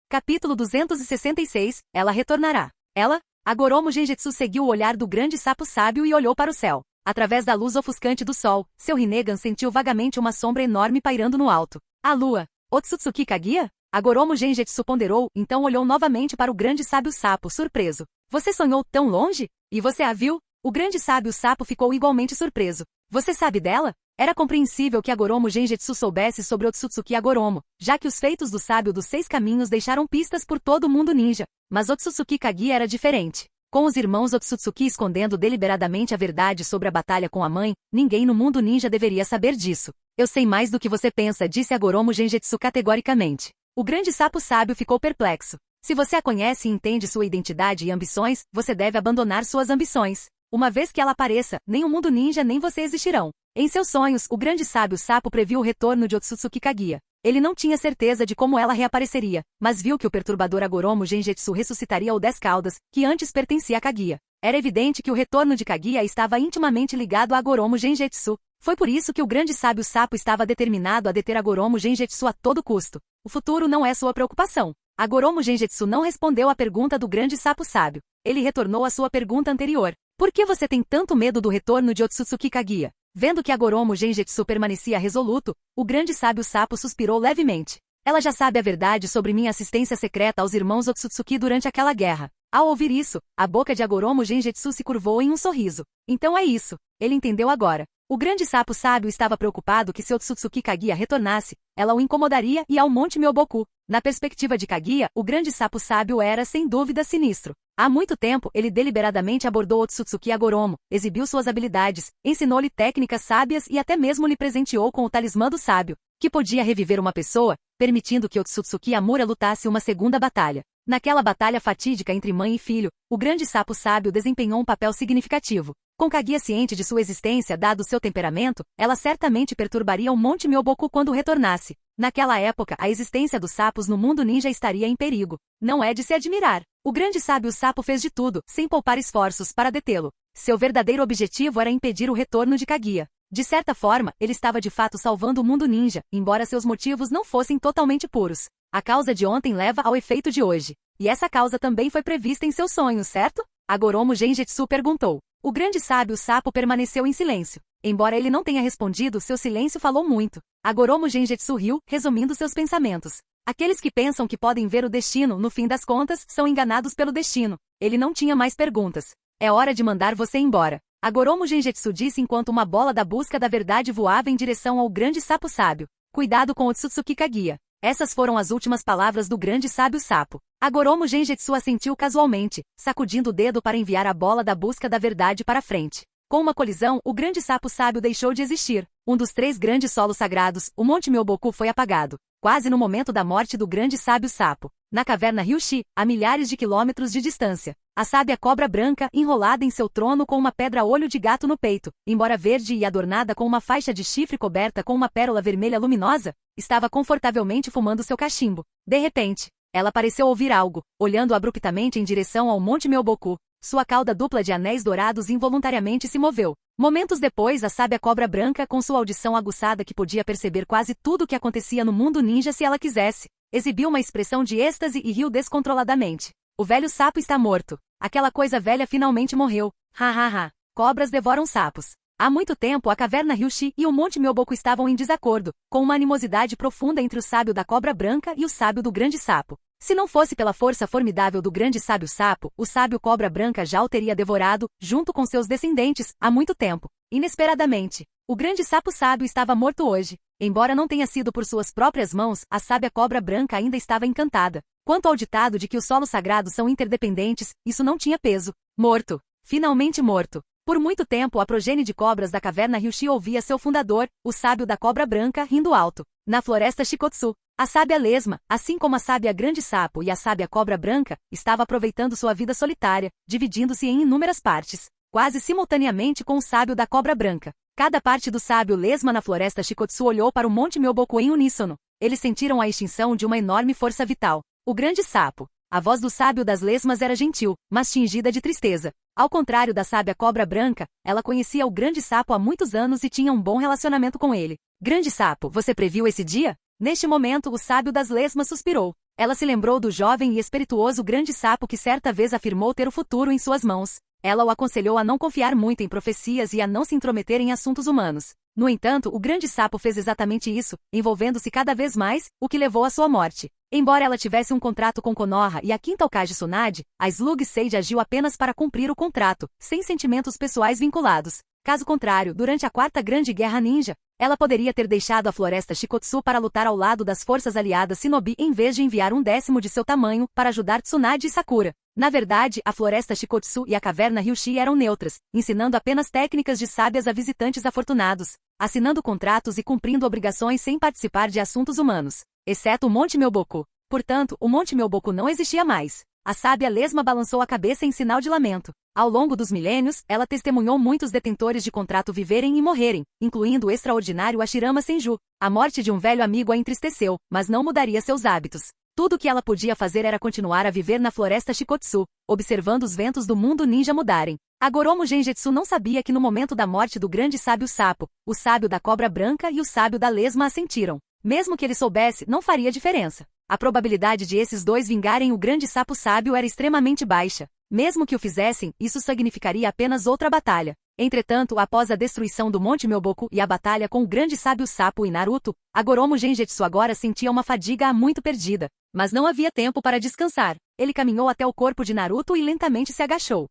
Capítulo 266, ela retornará. Ela? Agoromo Genjutsu seguiu o olhar do grande sapo sábio e olhou para o céu. Através da luz ofuscante do sol, seu Rinnegan sentiu vagamente uma sombra enorme pairando no alto. A lua. Otsutsuki Kaguya? Agoromo Genjutsu ponderou, então olhou novamente para o grande sábio sapo, surpreso. Você sonhou tão longe? E você a viu? O grande sábio sapo ficou igualmente surpreso. Você sabe dela? Era compreensível que Agoromo Genjutsu soubesse sobre Otsutsuki Agoromo, já que os feitos do sábio dos 6 caminhos deixaram pistas por todo o mundo ninja. Mas Otsutsuki Kaguya era diferente. Com os irmãos Otsutsuki escondendo deliberadamente a verdade sobre a batalha com a mãe, ninguém no mundo ninja deveria saber disso. Eu sei mais do que você pensa, disse Agoromo Genjutsu categoricamente. O grande sapo sábio ficou perplexo. Se você a conhece e entende sua identidade e ambições, você deve abandonar suas ambições. Uma vez que ela apareça, nem o mundo ninja nem você existirão. Em seus sonhos, o grande sábio sapo previu o retorno de Otsutsuki Kaguya. Ele não tinha certeza de como ela reapareceria, mas viu que o perturbador Agoromo Genjutsu ressuscitaria o 10 Caudas, que antes pertencia a Kaguya. Era evidente que o retorno de Kaguya estava intimamente ligado a Agoromo Genjutsu. Foi por isso que o grande sábio sapo estava determinado a deter Agoromo Genjutsu a todo custo. O futuro não é sua preocupação. Agoromo Genjutsu não respondeu à pergunta do grande sapo sábio. Ele retornou à sua pergunta anterior. Por que você tem tanto medo do retorno de Otsutsuki Kaguya? Vendo que Agoromo Genjutsu permanecia resoluto, o grande sábio sapo suspirou levemente. Ela já sabe a verdade sobre minha assistência secreta aos irmãos Otsutsuki durante aquela guerra. Ao ouvir isso, a boca de Agoromo Genjutsu se curvou em um sorriso. Então é isso. Ele entendeu agora. O grande sapo sábio estava preocupado que se Otsutsuki Kaguya retornasse, ela o incomodaria e ao Monte Myoboku. Na perspectiva de Kaguya, o grande sapo sábio era, sem dúvida, sinistro. Há muito tempo, ele deliberadamente abordou Otsutsuki Agoromo, exibiu suas habilidades, ensinou-lhe técnicas sábias e até mesmo lhe presenteou com o talismã do sábio, que podia reviver uma pessoa, permitindo que Otsutsuki Amura lutasse uma segunda batalha. Naquela batalha fatídica entre mãe e filho, o grande sapo sábio desempenhou um papel significativo. Com Kaguya ciente de sua existência dado seu temperamento, ela certamente perturbaria o Monte Myoboku quando retornasse. Naquela época, a existência dos sapos no mundo ninja estaria em perigo. Não é de se admirar. O grande sábio sapo fez de tudo, sem poupar esforços, para detê-lo. Seu verdadeiro objetivo era impedir o retorno de Kaguya. De certa forma, ele estava de fato salvando o mundo ninja, embora seus motivos não fossem totalmente puros. A causa de ontem leva ao efeito de hoje. E essa causa também foi prevista em seus sonhos, certo? Agoromo Genjutsu perguntou. O grande sábio sapo permaneceu em silêncio. Embora ele não tenha respondido, seu silêncio falou muito. Agoromo Genjutsu riu, resumindo seus pensamentos. Aqueles que pensam que podem ver o destino, no fim das contas, são enganados pelo destino. Ele não tinha mais perguntas. É hora de mandar você embora. Agoromo Genjutsu disse enquanto uma bola da busca da verdade voava em direção ao grande sapo sábio. Cuidado com Otsutsuki Kaguya. Essas foram as últimas palavras do grande sábio sapo. Agoromo Genjutsu assentiu casualmente, sacudindo o dedo para enviar a bola da busca da verdade para frente. Com uma colisão, o grande sapo sábio deixou de existir. Um dos 3 grandes solos sagrados, o Monte Myoboku, foi apagado. Quase no momento da morte do grande sábio sapo. Na caverna Ryushi, a milhares de quilômetros de distância. A sábia cobra branca, enrolada em seu trono com uma pedra-olho de gato no peito, embora verde e adornada com uma faixa de chifre coberta com uma pérola vermelha luminosa, estava confortavelmente fumando seu cachimbo. De repente, ela pareceu ouvir algo, olhando abruptamente em direção ao Monte Myoboku. Sua cauda dupla de anéis dourados involuntariamente se moveu. Momentos depois, a sábia cobra branca, com sua audição aguçada que podia perceber quase tudo o que acontecia no mundo ninja se ela quisesse, exibiu uma expressão de êxtase e riu descontroladamente. O velho sapo está morto. Aquela coisa velha finalmente morreu. Ha ha ha. Cobras devoram sapos. Há muito tempo a caverna Ryushi e o Monte Myoboku estavam em desacordo, com uma animosidade profunda entre o sábio da cobra branca e o sábio do grande sapo. Se não fosse pela força formidável do grande sábio sapo, o sábio cobra branca já o teria devorado, junto com seus descendentes, há muito tempo. Inesperadamente, o grande sapo sábio estava morto hoje. Embora não tenha sido por suas próprias mãos, a sábia cobra branca ainda estava encantada. Quanto ao ditado de que os solos sagrados são interdependentes, isso não tinha peso. Morto. Finalmente morto. Por muito tempo a progenie de cobras da caverna Ryushi ouvia seu fundador, o sábio da cobra branca, rindo alto. Na floresta Shikotsu, a sábia lesma, assim como a sábia grande sapo e a sábia cobra branca, estava aproveitando sua vida solitária, dividindo-se em inúmeras partes, quase simultaneamente com o sábio da cobra branca. Cada parte do sábio lesma na floresta Shikotsu olhou para o Monte Myoboku em uníssono. eles sentiram a extinção de uma enorme força vital. O grande sapo. A voz do sábio das lesmas era gentil, mas tingida de tristeza. Ao contrário da sábia cobra branca, ela conhecia o grande sapo há muitos anos e tinha um bom relacionamento com ele. Grande sapo, você previu esse dia? Neste momento, o sábio das lesmas suspirou. Ela se lembrou do jovem e espirituoso grande sapo que certa vez afirmou ter o futuro em suas mãos. Ela o aconselhou a não confiar muito em profecias e a não se intrometer em assuntos humanos. No entanto, o grande sapo fez exatamente isso, envolvendo-se cada vez mais, o que levou à sua morte. Embora ela tivesse um contrato com Konoha e a quinta Hokage Tsunade, a Slug Sage agiu apenas para cumprir o contrato, sem sentimentos pessoais vinculados. Caso contrário, durante a Quarta Grande Guerra Ninja, ela poderia ter deixado a Floresta Shikotsu para lutar ao lado das forças aliadas Shinobi em vez de enviar 1/10 de seu tamanho para ajudar Tsunade e Sakura. Na verdade, a Floresta Shikotsu e a Caverna Ryushi eram neutras, ensinando apenas técnicas de sábias a visitantes afortunados, assinando contratos e cumprindo obrigações sem participar de assuntos humanos, exceto o Monte Myoboku. Portanto, o Monte Myoboku não existia mais. A sábia lesma balançou a cabeça em sinal de lamento. Ao longo dos milênios, ela testemunhou muitos detentores de contrato viverem e morrerem, incluindo o extraordinário Hashirama Senju. A morte de um velho amigo a entristeceu, mas não mudaria seus hábitos. Tudo o que ela podia fazer era continuar a viver na Floresta Shikotsu, observando os ventos do mundo ninja mudarem. A Goromo Genjutsu não sabia que no momento da morte do grande sábio sapo, o sábio da cobra branca e o sábio da lesma assentiram. Mesmo que ele soubesse, não faria diferença. A probabilidade de esses dois vingarem o grande sapo sábio era extremamente baixa. Mesmo que o fizessem, isso significaria apenas outra batalha. Entretanto, após a destruição do Monte Myoboku e a batalha com o grande sábio sapo e Naruto, a Goromo Genjutsu agora sentia uma fadiga há muito perdida. Mas não havia tempo para descansar. Ele caminhou até o corpo de Naruto e lentamente se agachou.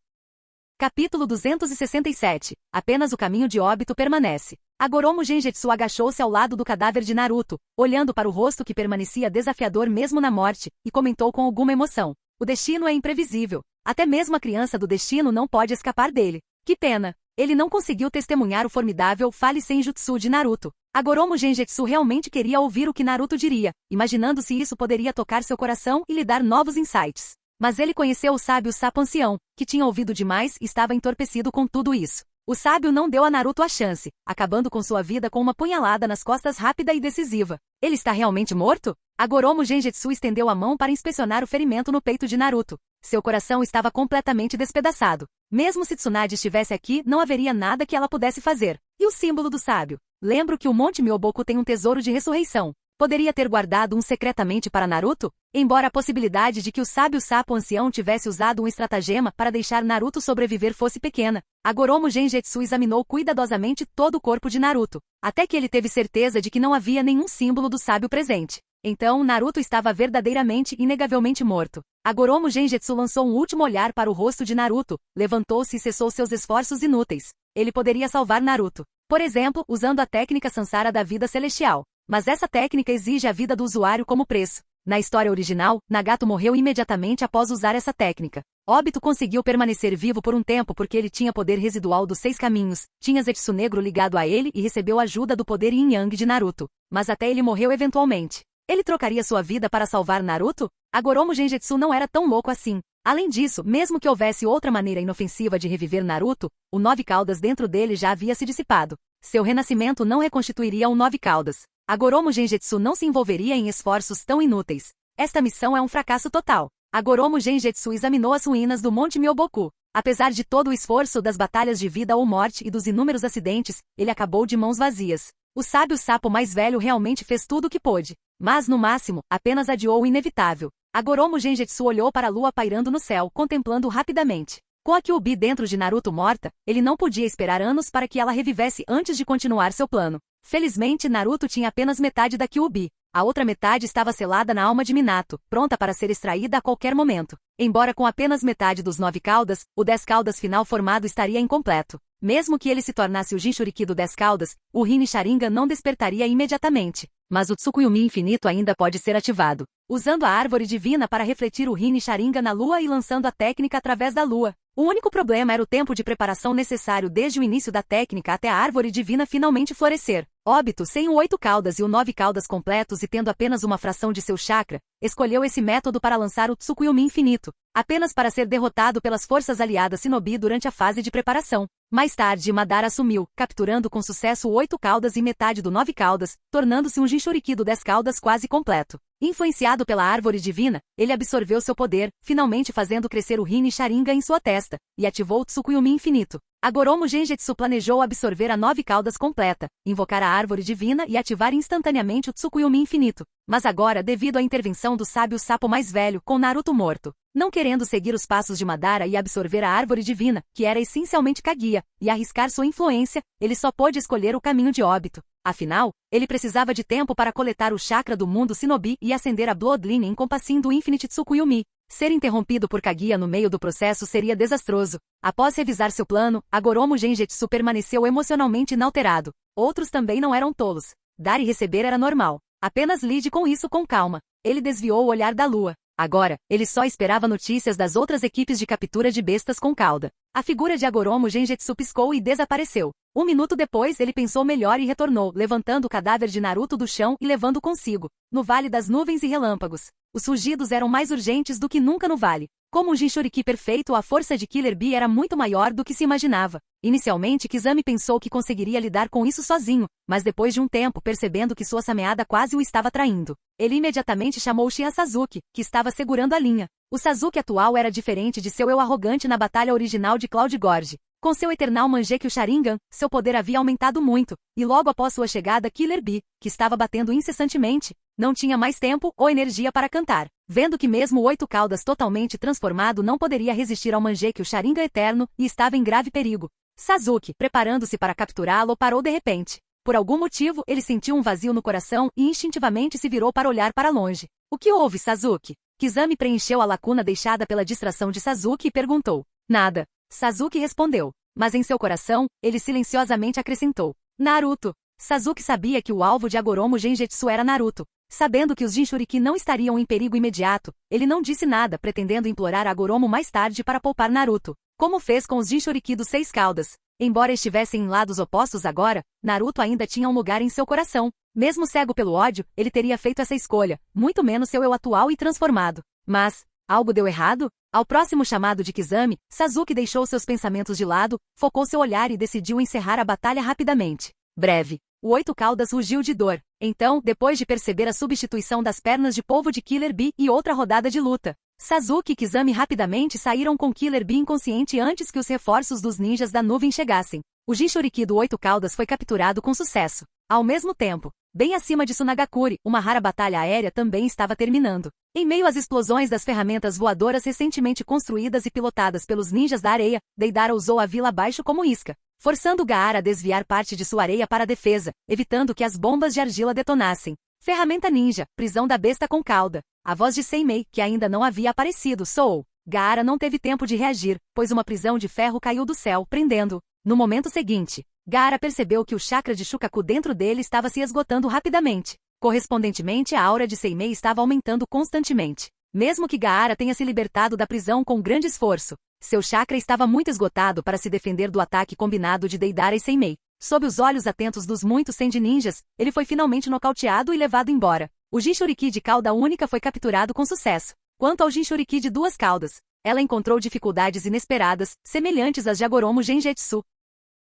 Capítulo 267. Apenas o caminho de óbito permanece. A Goromo Genjutsu agachou-se ao lado do cadáver de Naruto, olhando para o rosto que permanecia desafiador mesmo na morte, e comentou com alguma emoção. O destino é imprevisível. Até mesmo a criança do destino não pode escapar dele. Que pena. Ele não conseguiu testemunhar o formidável Fale Senjutsu de Naruto. A Goromo Genjutsu realmente queria ouvir o que Naruto diria, imaginando se isso poderia tocar seu coração e lhe dar novos insights. Mas ele conheceu o sábio sapo ancião, que tinha ouvido demais e estava entorpecido com tudo isso. O sábio não deu a Naruto a chance, acabando com sua vida com uma punhalada nas costas rápida e decisiva. Ele está realmente morto? A Goromo Genjutsu estendeu a mão para inspecionar o ferimento no peito de Naruto. Seu coração estava completamente despedaçado. Mesmo se Tsunade estivesse aqui, não haveria nada que ela pudesse fazer. E o símbolo do sábio? Lembro que o Monte Myoboku tem um tesouro de ressurreição. Poderia ter guardado um secretamente para Naruto? Embora a possibilidade de que o sábio sapo ancião tivesse usado um estratagema para deixar Naruto sobreviver fosse pequena, a Goromo Genjutsu examinou cuidadosamente todo o corpo de Naruto, até que ele teve certeza de que não havia nenhum símbolo do sábio presente. Então, Naruto estava verdadeiramente e inegavelmente morto. A Goromo Genjutsu lançou um último olhar para o rosto de Naruto, levantou-se e cessou seus esforços inúteis. Ele poderia salvar Naruto. Por exemplo, usando a técnica Sansara da vida celestial. Mas essa técnica exige a vida do usuário como preço. Na história original, Nagato morreu imediatamente após usar essa técnica. Obito conseguiu permanecer vivo por um tempo porque ele tinha poder residual dos 6 caminhos, tinha Zetsu Negro ligado a ele e recebeu ajuda do poder Yin-Yang de Naruto. Mas até ele morreu eventualmente. Ele trocaria sua vida para salvar Naruto? A Goromo Genjutsu não era tão louco assim. Além disso, mesmo que houvesse outra maneira inofensiva de reviver Naruto, o 9 caudas dentro dele já havia se dissipado. Seu renascimento não reconstituiria o 9 caudas. A Goromo Genjutsu não se envolveria em esforços tão inúteis. Esta missão é um fracasso total. A Goromo Genjutsu examinou as ruínas do Monte Myoboku. Apesar de todo o esforço das batalhas de vida ou morte e dos inúmeros acidentes, ele acabou de mãos vazias. O sábio sapo mais velho realmente fez tudo o que pôde. Mas, no máximo, apenas adiou o inevitável. A Goromo Genjutsu olhou para a lua pairando no céu, contemplando rapidamente. Com a Kyuubi dentro de Naruto morta, ele não podia esperar anos para que ela revivesse antes de continuar seu plano. Felizmente, Naruto tinha apenas metade da Kyuubi. A outra metade estava selada na alma de Minato, pronta para ser extraída a qualquer momento. Embora com apenas metade dos 9 caudas, o 10 caudas final formado estaria incompleto. Mesmo que ele se tornasse o Jinchuriki do 10 caudas, o Rin Sharingan não despertaria imediatamente. Mas o Tsukuyomi infinito ainda pode ser ativado. Usando a árvore divina para refletir o Rin Sharingan na lua e lançando a técnica através da lua, O único problema era o tempo de preparação necessário desde o início da técnica até a árvore divina finalmente florescer. Obito, sem o 8 caudas e o 9 caudas completos e tendo apenas uma fração de seu chakra, escolheu esse método para lançar o Tsukuyomi infinito, apenas para ser derrotado pelas forças aliadas Shinobi durante a fase de preparação. Mais tarde, Madara assumiu, capturando com sucesso o 8 caudas e metade do 9 caudas, tornando-se um Jinchuriki do 10 caudas quase completo. Influenciado pela árvore divina, ele absorveu seu poder, finalmente fazendo crescer o Rin Sharingan em sua testa, e ativou o Tsukuyomi infinito. A Goromo Genjutsu planejou absorver a 9 caudas completa, invocar a árvore divina e ativar instantaneamente o Tsukuyomi infinito. Mas agora, devido à intervenção do sábio sapo mais velho, com Naruto morto, não querendo seguir os passos de Madara e absorver a árvore divina, que era essencialmente Kaguya, e arriscar sua influência, ele só pôde escolher o caminho de Obito. Afinal, ele precisava de tempo para coletar o chakra do mundo Shinobi e acender a Bloodline encompassando o Infinite Tsukuyomi. Ser interrompido por Kaguya no meio do processo seria desastroso. Após revisar seu plano, a Goromo Genjutsu permaneceu emocionalmente inalterado. Outros também não eram tolos. Dar e receber era normal. Apenas lide com isso com calma. Ele desviou o olhar da lua. Agora, ele só esperava notícias das outras equipes de captura de bestas com cauda. A figura de Agoromo Genjutsu piscou e desapareceu. Um minuto depois ele pensou melhor e retornou, levantando o cadáver de Naruto do chão e levando consigo, no Vale das Nuvens e Relâmpagos. Os rugidos eram mais urgentes do que nunca no vale. Como um Jinchuriki perfeito, a força de Killer Bee era muito maior do que se imaginava. Inicialmente, Kizami pensou que conseguiria lidar com isso sozinho, mas depois de um tempo, percebendo que sua sameada quase o estava traindo, ele imediatamente chamou Uchiha Sasuke, que estava segurando a linha. O Sasuke atual era diferente de seu eu arrogante na batalha original de Cloud Gorge. Com seu Eternal Mangekyo Sharingan, seu poder havia aumentado muito, e logo após sua chegada Killer Bee, que estava batendo incessantemente, não tinha mais tempo ou energia para cantar. Vendo que mesmo o 8 caudas totalmente transformado não poderia resistir ao Mangekyo Sharingan eterno e estava em grave perigo, Sasuke, preparando-se para capturá-lo, parou de repente. Por algum motivo, ele sentiu um vazio no coração e instintivamente se virou para olhar para longe. O que houve, Sasuke? Kizami preencheu a lacuna deixada pela distração de Sasuke e perguntou. Nada. Sasuke respondeu. Mas em seu coração, ele silenciosamente acrescentou. Naruto. Sasuke sabia que o alvo de Agoromo Genjutsu era Naruto. Sabendo que os Jinchuriki não estariam em perigo imediato, ele não disse nada, pretendendo implorar a Agoromo mais tarde para poupar Naruto, como fez com os Jinchuriki dos 6 caudas. Embora estivessem em lados opostos agora, Naruto ainda tinha um lugar em seu coração. Mesmo cego pelo ódio, ele teria feito essa escolha, muito menos seu eu atual e transformado. Mas, algo deu errado? Ao próximo chamado de Kizami, Sasuke deixou seus pensamentos de lado, focou seu olhar e decidiu encerrar a batalha rapidamente. Breve. O 8 caudas rugiu de dor. Então, depois de perceber a substituição das pernas de polvo de Killer Bee e outra rodada de luta, Sasuke e Kizami rapidamente saíram com Killer Bee inconsciente antes que os reforços dos ninjas da nuvem chegassem. O Jinchuriki do 8 caudas foi capturado com sucesso. Ao mesmo tempo, bem acima de Tsunagakure, uma rara batalha aérea também estava terminando. Em meio às explosões das ferramentas voadoras recentemente construídas e pilotadas pelos ninjas da areia, Deidara usou a vila abaixo como isca, forçando Gaara a desviar parte de sua areia para a defesa, evitando que as bombas de argila detonassem. Ferramenta ninja, prisão da besta com cauda. A voz de Seimei, que ainda não havia aparecido, soou. Gaara não teve tempo de reagir, pois uma prisão de ferro caiu do céu, prendendo-o. No momento seguinte, Gaara percebeu que o chakra de Shukaku dentro dele estava se esgotando rapidamente. Correspondentemente, a aura de Seimei estava aumentando constantemente. Mesmo que Gaara tenha se libertado da prisão com grande esforço, seu chakra estava muito esgotado para se defender do ataque combinado de Deidara e Seimei. Sob os olhos atentos dos muitos Senji ninjas, ele foi finalmente nocauteado e levado embora. O Jinchuriki de cauda única foi capturado com sucesso. Quanto ao Jinchuriki de 2 caudas, ela encontrou dificuldades inesperadas, semelhantes às de Agoromo Genjutsu.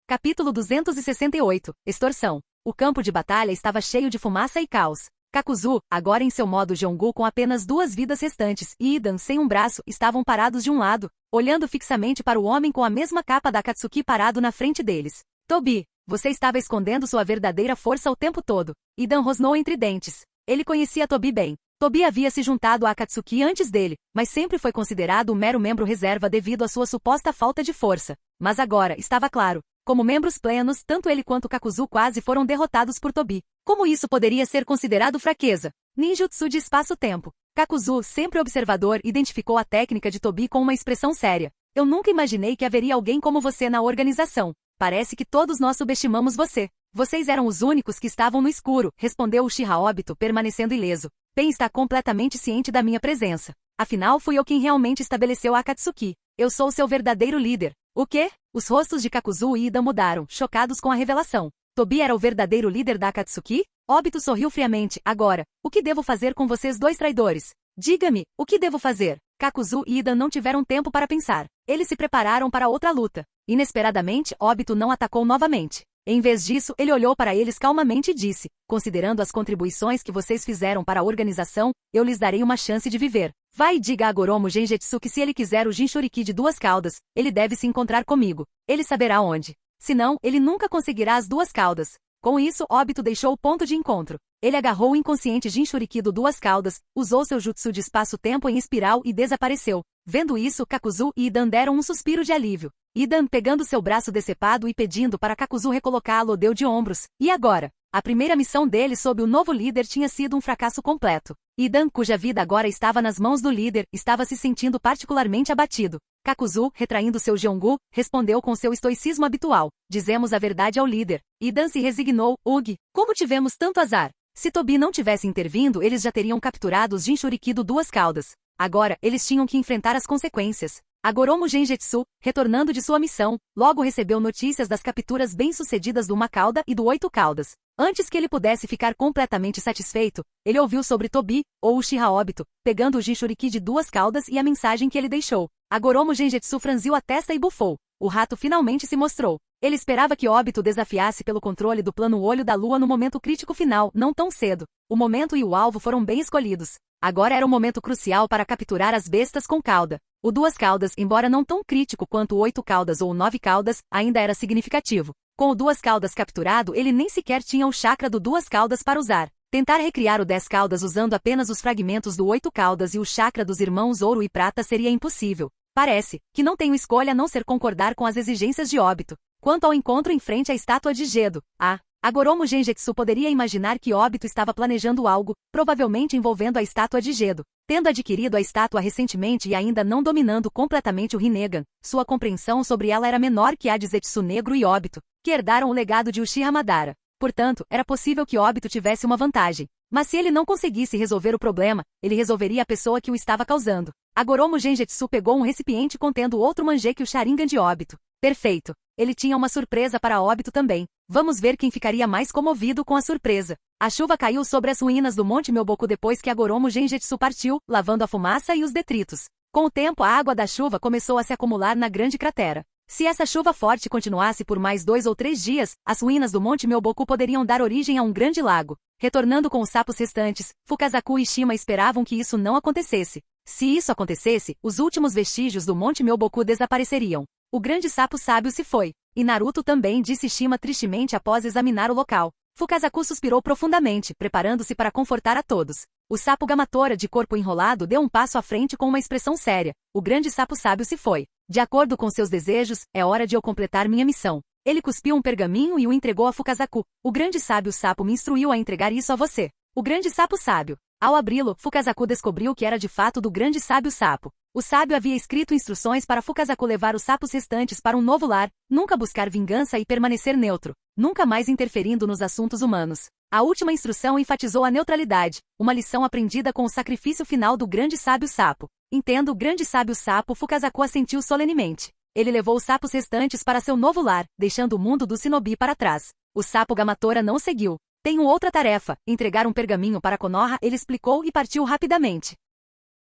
Capítulo 268. Extorsão. O campo de batalha estava cheio de fumaça e caos. Kakuzu, agora em seu modo Jongu com apenas 2 vidas restantes, e Idan sem um braço, estavam parados de um lado, olhando fixamente para o homem com a mesma capa da Akatsuki parado na frente deles. Tobi, você estava escondendo sua verdadeira força o tempo todo. Idan rosnou entre dentes. Ele conhecia Tobi bem. Tobi havia se juntado a Akatsuki antes dele, mas sempre foi considerado um mero membro reserva devido à sua suposta falta de força. Mas agora, estava claro. Como membros plenos, tanto ele quanto Kakuzu quase foram derrotados por Tobi. Como isso poderia ser considerado fraqueza? Ninjutsu de espaço-tempo. Kakuzu, sempre observador, identificou a técnica de Tobi com uma expressão séria. Eu nunca imaginei que haveria alguém como você na organização. Parece que todos nós subestimamos você. Vocês eram os únicos que estavam no escuro, respondeu Uchiha Obito, permanecendo ileso. Pen está completamente ciente da minha presença. Afinal, fui eu quem realmente estabeleceu a Akatsuki. Eu sou seu verdadeiro líder. O quê? Os rostos de Kakuzu e Idan mudaram, chocados com a revelação. Tobi era o verdadeiro líder da Akatsuki? Obito sorriu friamente. Agora, o que devo fazer com vocês dois traidores? Diga-me, o que devo fazer? Kakuzu e Idan não tiveram tempo para pensar. Eles se prepararam para outra luta. Inesperadamente, Obito não atacou novamente. Em vez disso, ele olhou para eles calmamente e disse: considerando as contribuições que vocês fizeram para a organização, eu lhes darei uma chance de viver. Vai e diga a Goromo Genjutsu que se ele quiser o Jinchuriki de 2 caudas, ele deve se encontrar comigo. Ele saberá onde. Senão, ele nunca conseguirá as 2 caudas. Com isso, Obito deixou o ponto de encontro. Ele agarrou o inconsciente Jinchuriki do 2 caudas, usou seu jutsu de espaço-tempo em espiral e desapareceu. Vendo isso, Kakuzu e Idan deram um suspiro de alívio. Idan, pegando seu braço decepado e pedindo para Kakuzu recolocá-lo, deu de ombros. E agora? A primeira missão dele sob o novo líder tinha sido um fracasso completo. Idan, cuja vida agora estava nas mãos do líder, estava se sentindo particularmente abatido. Kakuzu, retraindo seu Jeongu, respondeu com seu estoicismo habitual: dizemos a verdade ao líder. Idan se resignou. Ugi, como tivemos tanto azar? Se Tobi não tivesse intervindo, eles já teriam capturado os Jinchuriki do 2 caudas. Agora, eles tinham que enfrentar as consequências. A Goromo Genjutsu, retornando de sua missão, logo recebeu notícias das capturas bem-sucedidas do 1 cauda e do 8 caudas. Antes que ele pudesse ficar completamente satisfeito, ele ouviu sobre Tobi, ou Uchiha Obito, pegando o Jinchuriki de 2 caudas e a mensagem que ele deixou. A Goromo Genjutsu franziu a testa e bufou. O rato finalmente se mostrou. Ele esperava que Obito desafiasse pelo controle do plano Olho da Lua no momento crítico final, não tão cedo. O momento e o alvo foram bem escolhidos. Agora era o momento crucial para capturar as bestas com cauda. O 2 caudas, embora não tão crítico quanto o 8 caudas ou o 9 caudas, ainda era significativo. Com o 2 caudas capturado, ele nem sequer tinha o chakra do 2 caudas para usar. Tentar recriar o 10 caudas usando apenas os fragmentos do 8 caudas e o chakra dos irmãos Ouro e Prata seria impossível. Parece que não tenho escolha a não ser concordar com as exigências de Obito. Quanto ao encontro em frente à estátua de Gedo, a Goromo Genjutsu poderia imaginar que Obito estava planejando algo, provavelmente envolvendo a estátua de Gedo. Tendo adquirido a estátua recentemente e ainda não dominando completamente o Rinnegan, sua compreensão sobre ela era menor que a de Zetsu Negro e Obito, que herdaram o legado de Uchiha Madara. Portanto, era possível que Obito tivesse uma vantagem. Mas se ele não conseguisse resolver o problema, ele resolveria a pessoa que o estava causando. A Goromo Genjutsu pegou um recipiente contendo outro Mangekyou Sharingan de Obito. Perfeito. Ele tinha uma surpresa para Obito também. Vamos ver quem ficaria mais comovido com a surpresa. A chuva caiu sobre as ruínas do Monte Myoboku depois que a Goromo Genjutsu partiu, lavando a fumaça e os detritos. Com o tempo, a água da chuva começou a se acumular na grande cratera. Se essa chuva forte continuasse por mais 2 ou 3 dias, as ruínas do Monte Myoboku poderiam dar origem a um grande lago. Retornando com os sapos restantes, Fukazaku e Shima esperavam que isso não acontecesse. Se isso acontecesse, os últimos vestígios do Monte Myoboku desapareceriam. O grande sapo sábio se foi. E Naruto também, disse Shima tristemente após examinar o local. Fukazaku suspirou profundamente, preparando-se para confortar a todos. O sapo Gamatora de corpo enrolado deu um passo à frente com uma expressão séria. O grande sapo sábio se foi. De acordo com seus desejos, é hora de eu completar minha missão. Ele cuspiu um pergaminho e o entregou a Fukazaku. O grande sábio sapo me instruiu a entregar isso a você. O grande sapo sábio. Ao abri-lo, Fukazaku descobriu que era de fato do grande sábio sapo. O sábio havia escrito instruções para Fukazaku levar os sapos restantes para um novo lar, nunca buscar vingança e permanecer neutro, nunca mais interferindo nos assuntos humanos. A última instrução enfatizou a neutralidade, uma lição aprendida com o sacrifício final do grande sábio sapo. Entendo, grande sábio sapo, Fukazaku assentiu solenemente. Ele levou os sapos restantes para seu novo lar, deixando o mundo do shinobi para trás. O sapo Gamatora não seguiu. Tenho outra tarefa, entregar um pergaminho para Konoha, ele explicou e partiu rapidamente.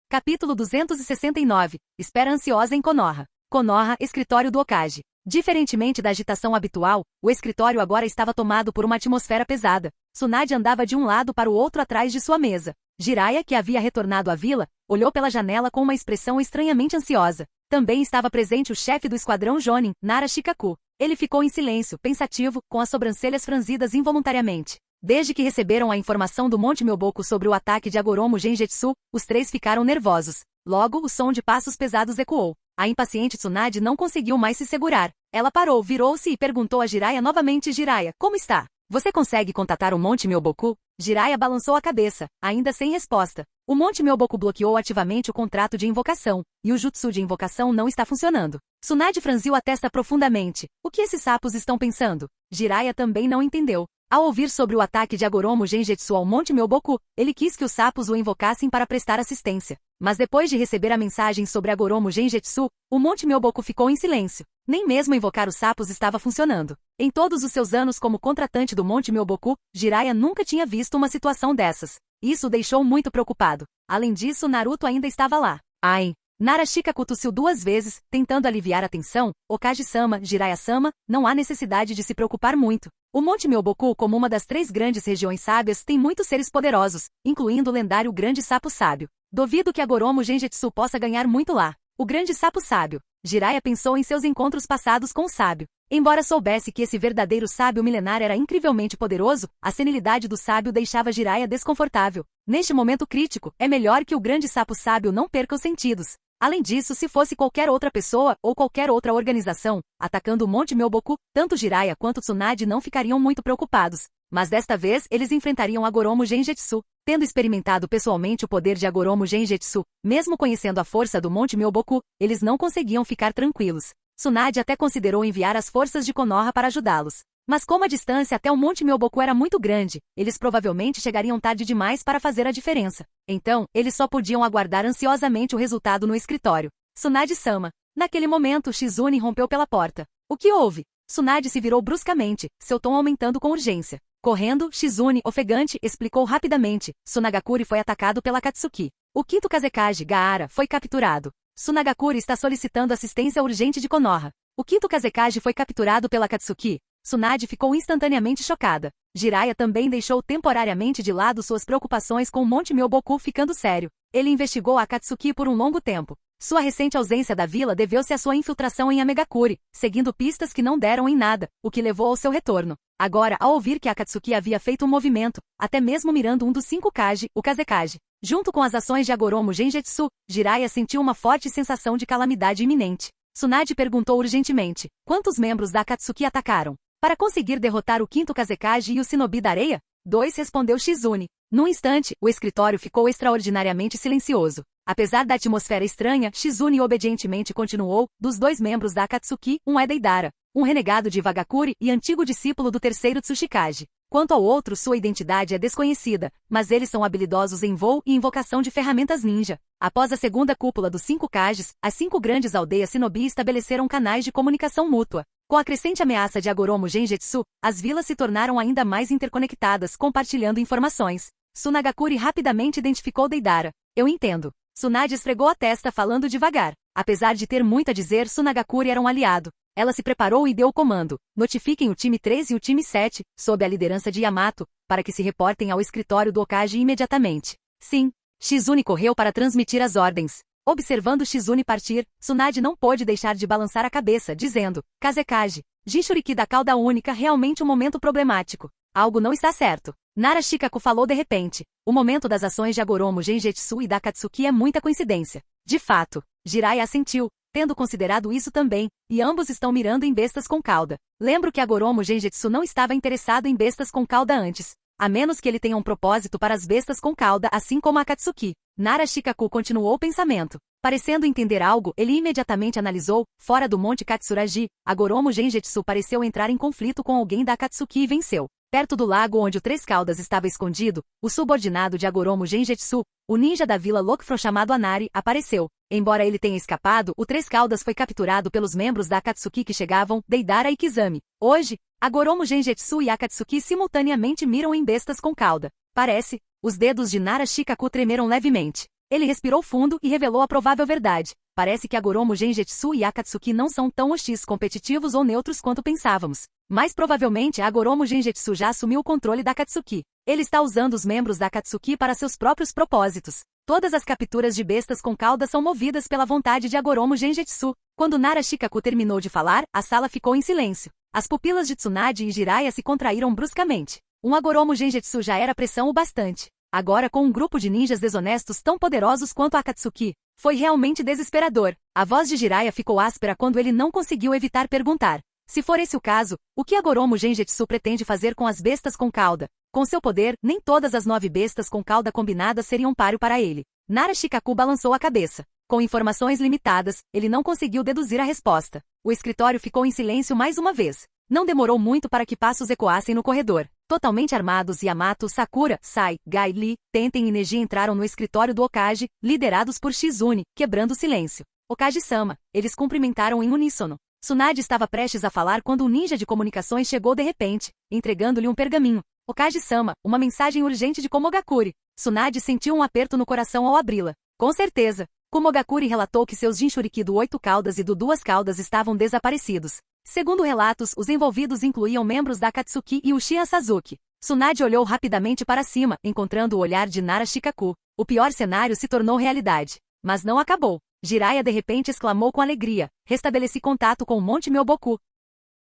Capítulo 269. Espera ansiosa em Konoha. Konoha, escritório do Hokage. Diferentemente da agitação habitual, o escritório agora estava tomado por uma atmosfera pesada. Tsunade andava de um lado para o outro atrás de sua mesa. Jiraiya, que havia retornado à vila, olhou pela janela com uma expressão estranhamente ansiosa. Também estava presente o chefe do esquadrão Jonin, Nara Shikaku. Ele ficou em silêncio, pensativo, com as sobrancelhas franzidas involuntariamente. Desde que receberam a informação do Monte Myoboku sobre o ataque de Agoromo Genjutsu, os 3 ficaram nervosos. Logo, o som de passos pesados ecoou. A impaciente Tsunade não conseguiu mais se segurar. Ela parou, virou-se e perguntou a Jiraiya novamente: Jiraiya, como está? Você consegue contatar o Monte Myoboku? Jiraiya balançou a cabeça, ainda sem resposta. O Monte Myoboku bloqueou ativamente o contrato de invocação, e o jutsu de invocação não está funcionando. Tsunade franziu a testa profundamente. O que esses sapos estão pensando? Jiraiya também não entendeu. Ao ouvir sobre o ataque de Agoromo Genjetsu ao Monte Myoboku, ele quis que os sapos o invocassem para prestar assistência. Mas depois de receber a mensagem sobre Agoromo Genjetsu, o Monte Myoboku ficou em silêncio. Nem mesmo invocar os sapos estava funcionando. Em todos os seus anos como contratante do Monte Myoboku, Jiraiya nunca tinha visto uma situação dessas. Isso o deixou muito preocupado. Além disso, Naruto ainda estava lá. Ai! Nara Shikaku tossiu 2 vezes, tentando aliviar a tensão. Okage-sama, Jiraiya-sama, não há necessidade de se preocupar muito. O Monte Myoboku, como uma das 3 grandes regiões sábias, tem muitos seres poderosos, incluindo o lendário Grande Sapo Sábio. Duvido que Agoromo Genjetsu possa ganhar muito lá. O Grande Sapo Sábio. Jiraiya pensou em seus encontros passados com o sábio. Embora soubesse que esse verdadeiro sábio milenar era incrivelmente poderoso, a senilidade do sábio deixava Jiraiya desconfortável. Neste momento crítico, é melhor que o Grande Sapo Sábio não perca os sentidos. Além disso, se fosse qualquer outra pessoa ou qualquer outra organização atacando o Monte Myoboku, tanto Jiraiya quanto Tsunade não ficariam muito preocupados. Mas desta vez, eles enfrentariam Agoromo Genjetsu. Tendo experimentado pessoalmente o poder de Agoromo Genjetsu, mesmo conhecendo a força do Monte Myoboku, eles não conseguiam ficar tranquilos. Tsunade até considerou enviar as forças de Konoha para ajudá-los. Mas como a distância até o Monte Myoboku era muito grande, eles provavelmente chegariam tarde demais para fazer a diferença. Então, eles só podiam aguardar ansiosamente o resultado no escritório. Tsunade-sama. Naquele momento, Shizune rompeu pela porta. O que houve? Tsunade se virou bruscamente, seu tom aumentando com urgência. Correndo, Shizune, ofegante, explicou rapidamente. Tsunagakuri foi atacado pela Akatsuki. O 5º Kazekage, Gaara, foi capturado. Tsunagakuri está solicitando assistência urgente de Konoha. O 5º Kazekage foi capturado pela Akatsuki. Tsunade ficou instantaneamente chocada. Jiraiya também deixou temporariamente de lado suas preocupações com o Monte Myoboku ficando sério. Ele investigou a Akatsuki por um longo tempo. Sua recente ausência da vila deveu-se à sua infiltração em Amegakuri, seguindo pistas que não deram em nada, o que levou ao seu retorno. Agora, ao ouvir que a Akatsuki havia feito um movimento, até mesmo mirando um dos 5 Kage, o Kazekage, junto com as ações de Agoromo Genjetsu, Jiraiya sentiu uma forte sensação de calamidade iminente. Tsunade perguntou urgentemente: quantos membros da Akatsuki atacaram? Para conseguir derrotar o 5º Kazekage e o Shinobi da Areia? 2, respondeu Shizune. Num instante, o escritório ficou extraordinariamente silencioso. Apesar da atmosfera estranha, Shizune obedientemente continuou: dos 2 membros da Akatsuki, um é Deidara, um renegado de Wagakuri e antigo discípulo do 3º Tsuchikage. Quanto ao outro, sua identidade é desconhecida, mas eles são habilidosos em voo e invocação de ferramentas ninja. Após a segunda cúpula dos 5 Kages, as 5 grandes aldeias Shinobi estabeleceram canais de comunicação mútua. Com a crescente ameaça de Agoromo Genjetsu, as vilas se tornaram ainda mais interconectadas, compartilhando informações. Tsunagakuri rapidamente identificou Deidara. Eu entendo. Tsunade esfregou a testa falando devagar. Apesar de ter muito a dizer, Tsunagakuri era um aliado. Ela se preparou e deu o comando. Notifiquem o time 3 e o time 7, sob a liderança de Yamato, para que se reportem ao escritório do Okage imediatamente. Sim. Shizune correu para transmitir as ordens. Observando Shizune partir, Tsunade não pôde deixar de balançar a cabeça, dizendo: Kazekage, Jinchuriki da cauda única realmente um momento problemático. Algo não está certo. Nara Shikaku falou de repente. O momento das ações de Agoromo Genjetsu e da Akatsuki é muita coincidência. De fato, Jiraiya assentiu, tendo considerado isso também, e ambos estão mirando em bestas com cauda. Lembro que Agoromo Genjetsu não estava interessado em bestas com cauda antes. A menos que ele tenha um propósito para as bestas com cauda, assim como a Akatsuki. Nara Shikaku continuou o pensamento. Parecendo entender algo, ele imediatamente analisou. Fora do Monte Katsuragi, Agoromo Genjetsu pareceu entrar em conflito com alguém da Akatsuki e venceu. Perto do lago onde o Três Caudas estava escondido, o subordinado de Agoromo Genjetsu, o ninja da vila Lokfron chamado Anari, apareceu. Embora ele tenha escapado, o Três Caudas foi capturado pelos membros da Akatsuki que chegavam, Deidara e Kizami. Hoje, Agoromo Genjetsu e Akatsuki simultaneamente miram em bestas com cauda. Parece. Os dedos de Nara Shikaku tremeram levemente. Ele respirou fundo e revelou a provável verdade. Parece que Agoromo Genjetsu e Akatsuki não são tão hostis competitivos ou neutros quanto pensávamos. Mais provavelmente, Agoromo Genjetsu já assumiu o controle da Akatsuki. Ele está usando os membros da Akatsuki para seus próprios propósitos. Todas as capturas de bestas com cauda são movidas pela vontade de Agoromo Genjetsu. Quando Nara Shikaku terminou de falar, a sala ficou em silêncio. As pupilas de Tsunade e Jiraiya se contraíram bruscamente. Um Agoromo Genjetsu já era pressão o bastante. Agora com um grupo de ninjas desonestos tão poderosos quanto a Akatsuki, foi realmente desesperador. A voz de Jiraiya ficou áspera quando ele não conseguiu evitar perguntar. Se for esse o caso, o que Agoromo Genjetsu pretende fazer com as bestas com cauda? Com seu poder, nem todas as 9 bestas com cauda combinadas seriam páreo para ele. Nara Shikaku balançou a cabeça. Com informações limitadas, ele não conseguiu deduzir a resposta. O escritório ficou em silêncio mais uma vez. Não demorou muito para que passos ecoassem no corredor. Totalmente armados, Yamato, Sakura, Sai, Gai, Lee, Tenten e Neji entraram no escritório do Hokage, liderados por Shizune, quebrando o silêncio. Hokage-sama, eles cumprimentaram em uníssono. Tsunade estava prestes a falar quando um ninja de comunicações chegou de repente, entregando-lhe um pergaminho. Hokage-sama, uma mensagem urgente de Komogakure. Tsunade sentiu um aperto no coração ao abri-la. Com certeza. Komogakure relatou que seus Jinchuriki do 8 caudas e do 2 caudas estavam desaparecidos. Segundo relatos, os envolvidos incluíam membros da Akatsuki e Uchiha Sasuke. Tsunade olhou rapidamente para cima, encontrando o olhar de Nara Shikaku. O pior cenário se tornou realidade. Mas não acabou. Jiraiya de repente exclamou com alegria. Restabeleci contato com o Monte Myoboku.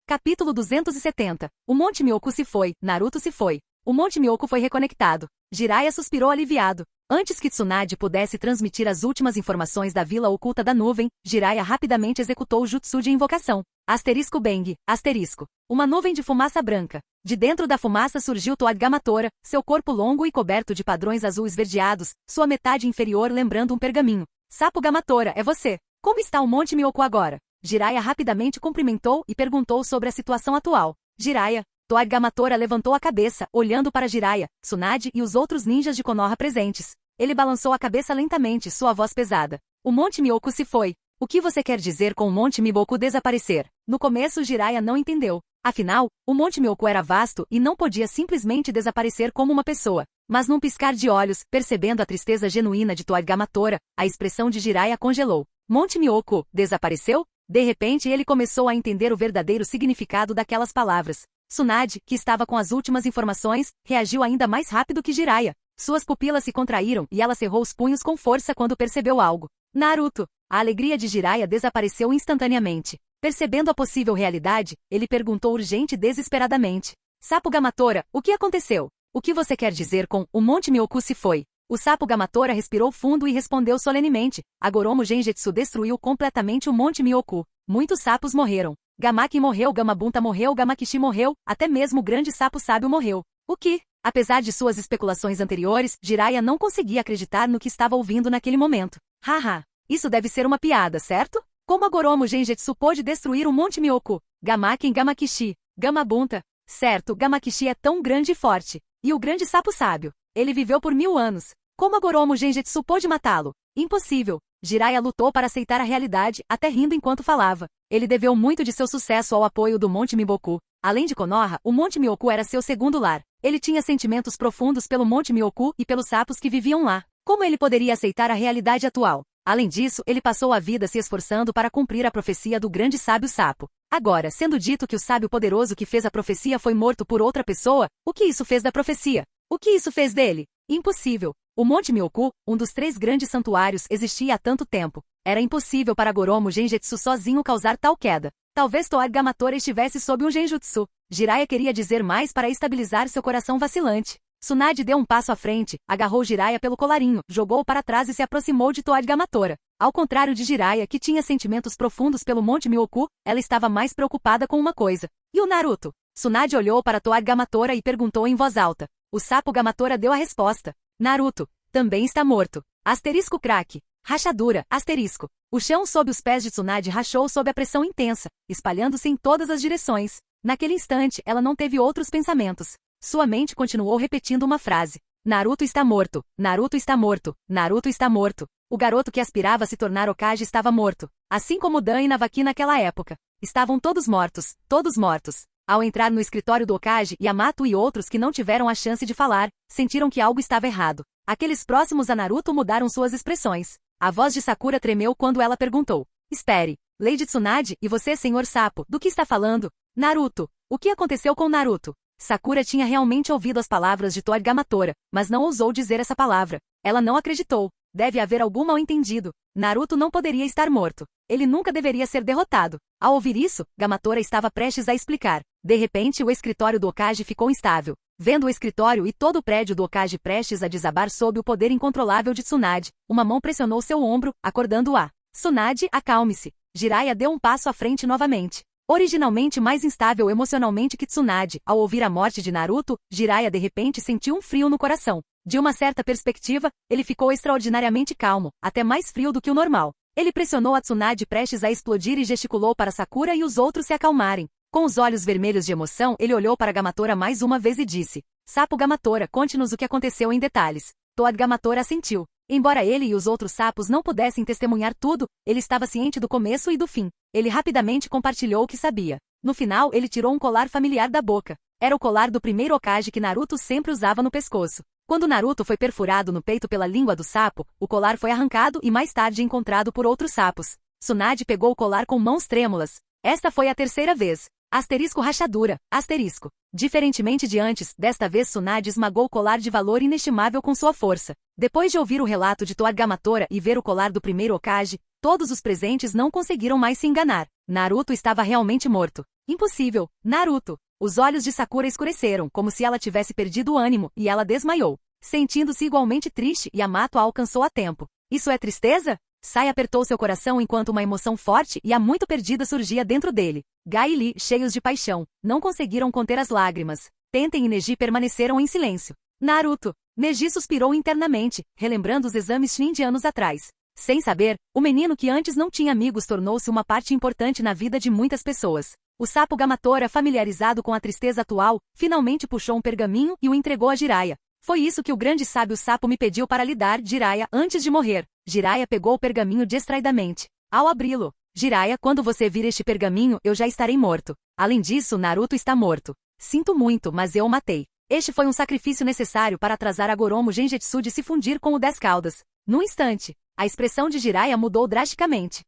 Capítulo 270. O Monte Myoku se foi, Naruto se foi. O Monte Myoku foi reconectado. Jiraiya suspirou aliviado. Antes que Tsunade pudesse transmitir as últimas informações da vila oculta da nuvem, Jiraiya rapidamente executou o jutsu de invocação. Asterisco Bang, asterisco. Uma nuvem de fumaça branca. De dentro da fumaça surgiu Toad Gamatora, seu corpo longo e coberto de padrões azul esverdeados, sua metade inferior lembrando um pergaminho. Sapo Gamatora, é você. Como está o Monte Myoku agora? Jiraiya rapidamente cumprimentou e perguntou sobre a situação atual. Jiraiya. Toad Gamatora levantou a cabeça, olhando para Jiraiya, Tsunade e os outros ninjas de Konoha presentes. Ele balançou a cabeça lentamente, sua voz pesada. O Monte Myoku se foi. O que você quer dizer com o Monte Myoku desaparecer? No começo Jiraiya não entendeu. Afinal, o Monte Myoku era vasto e não podia simplesmente desaparecer como uma pessoa. Mas num piscar de olhos, percebendo a tristeza genuína de Toad Gamatora, a expressão de Jiraiya congelou. Monte Myoku, desapareceu? De repente ele começou a entender o verdadeiro significado daquelas palavras. Tsunade, que estava com as últimas informações, reagiu ainda mais rápido que Jiraiya. Suas pupilas se contraíram e ela cerrou os punhos com força quando percebeu algo. Naruto! A alegria de Jiraiya desapareceu instantaneamente. Percebendo a possível realidade, ele perguntou urgente e desesperadamente. Sapo Gamatora, o que aconteceu? O que você quer dizer com o Monte Myoku se foi? O Sapo Gamatora respirou fundo e respondeu solenemente. A Goromo Genjutsu destruiu completamente o Monte Myoku. Muitos sapos morreram. Gamaki morreu, Gamabunta morreu, Gamakishi morreu, até mesmo o grande sapo sábio morreu. O que? Apesar de suas especulações anteriores, Jiraiya não conseguia acreditar no que estava ouvindo naquele momento. Haha, isso deve ser uma piada, certo? Como a Goromo Genjutsu pôde destruir o Monte Myoku? Gamaki e Gamakishi. Gamabunta. Certo, Gamakishi é tão grande e forte. E o grande sapo sábio. Ele viveu por 1000 anos. Como a Goromo Genjutsu pôde matá-lo? Impossível. Jiraiya lutou para aceitar a realidade, até rindo enquanto falava. Ele deveu muito de seu sucesso ao apoio do Monte Myoboku. Além de Konoha, o Monte Myoku era seu segundo lar. Ele tinha sentimentos profundos pelo Monte Myoku e pelos sapos que viviam lá. Como ele poderia aceitar a realidade atual? Além disso, ele passou a vida se esforçando para cumprir a profecia do grande sábio sapo. Agora, sendo dito que o sábio poderoso que fez a profecia foi morto por outra pessoa, o que isso fez da profecia? O que isso fez dele? Impossível. O Monte Myoku, um dos 3 grandes santuários, existia há tanto tempo. Era impossível para Goromo Genjutsu sozinho causar tal queda. Talvez Toad Gamatora estivesse sob um Genjutsu. Jiraiya queria dizer mais para estabilizar seu coração vacilante. Tsunade deu um passo à frente, agarrou Jiraiya pelo colarinho, jogou-o para trás e se aproximou de Toad Gamatora. Ao contrário de Jiraiya, que tinha sentimentos profundos pelo Monte Myoku, ela estava mais preocupada com uma coisa. E o Naruto? Tsunade olhou para Toad Gamatora e perguntou em voz alta. O sapo Gamatora deu a resposta. Naruto. Também está morto. Asterisco craque. Rachadura, asterisco. O chão sob os pés de Tsunade rachou sob a pressão intensa, espalhando-se em todas as direções. Naquele instante, ela não teve outros pensamentos. Sua mente continuou repetindo uma frase. Naruto está morto. Naruto está morto. Naruto está morto. O garoto que aspirava a se tornar Hokage estava morto. Assim como Dan e Navaki naquela época. Estavam todos mortos. Todos mortos. Ao entrar no escritório do Hokage, Yamato e outros que não tiveram a chance de falar, sentiram que algo estava errado. Aqueles próximos a Naruto mudaram suas expressões. A voz de Sakura tremeu quando ela perguntou. Espere. Lady Tsunade, e você, Senhor Sapo, do que está falando? Naruto. O que aconteceu com Naruto? Sakura tinha realmente ouvido as palavras de Toad Gamatora, mas não ousou dizer essa palavra. Ela não acreditou. Deve haver algum mal-entendido. Naruto não poderia estar morto. Ele nunca deveria ser derrotado. Ao ouvir isso, Gamatora estava prestes a explicar. De repente, o escritório do Hokage ficou instável. Vendo o escritório e todo o prédio do Hokage prestes a desabar sob o poder incontrolável de Tsunade, uma mão pressionou seu ombro, acordando-a. Tsunade, acalme-se. Jiraiya deu um passo à frente novamente. Originalmente mais instável emocionalmente que Tsunade, ao ouvir a morte de Naruto, Jiraiya de repente sentiu um frio no coração. De uma certa perspectiva, ele ficou extraordinariamente calmo, até mais frio do que o normal. Ele pressionou a Tsunade prestes a explodir e gesticulou para Sakura e os outros se acalmarem. Com os olhos vermelhos de emoção, ele olhou para Gamatora mais uma vez e disse: Sapo Gamatora, conte-nos o que aconteceu em detalhes. Toad Gamatora assentiu. Embora ele e os outros sapos não pudessem testemunhar tudo, ele estava ciente do começo e do fim. Ele rapidamente compartilhou o que sabia. No final, ele tirou um colar familiar da boca. Era o colar do primeiro Hokage que Naruto sempre usava no pescoço. Quando Naruto foi perfurado no peito pela língua do sapo, o colar foi arrancado e mais tarde encontrado por outros sapos. Tsunade pegou o colar com mãos trêmulas. Esta foi a terceira vez. Asterisco rachadura, asterisco. Diferentemente de antes, desta vez Tsunade esmagou o colar de valor inestimável com sua força. Depois de ouvir o relato de Toad Gamatora e ver o colar do primeiro Hokage, todos os presentes não conseguiram mais se enganar. Naruto estava realmente morto. Impossível, Naruto! Os olhos de Sakura escureceram, como se ela tivesse perdido o ânimo, e ela desmaiou. Sentindo-se igualmente triste, Yamato a alcançou a tempo. Isso é tristeza? Sai apertou seu coração enquanto uma emoção forte e há muito perdida surgia dentro dele. Gai e Lee, cheios de paixão, não conseguiram conter as lágrimas. Tenten e Neji permaneceram em silêncio. Naruto! Neji suspirou internamente, relembrando os exames Chunin de anos atrás. Sem saber, o menino que antes não tinha amigos tornou-se uma parte importante na vida de muitas pessoas. O sapo Gamatora, familiarizado com a tristeza atual, finalmente puxou um pergaminho e o entregou a Jiraiya. Foi isso que o grande sábio sapo me pediu para lhe dar, Jiraiya, antes de morrer. Jiraiya pegou o pergaminho distraidamente. Ao abri-lo, Jiraiya, quando você vir este pergaminho, eu já estarei morto. Além disso, Naruto está morto. Sinto muito, mas eu o matei. Este foi um sacrifício necessário para atrasar a Goromo Genjutsu de se fundir com o 10 Caudas. Num instante, a expressão de Jiraiya mudou drasticamente.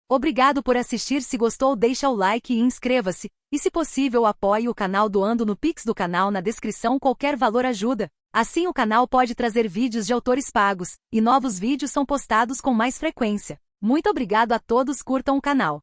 Obrigado por assistir. Se gostou, deixa o like e inscreva-se. E se possível, apoie o canal doando no Pix do canal na descrição. Qualquer valor ajuda. Assim o canal pode trazer vídeos de autores pagos, e novos vídeos são postados com mais frequência. Muito obrigado a todos, curtam o canal.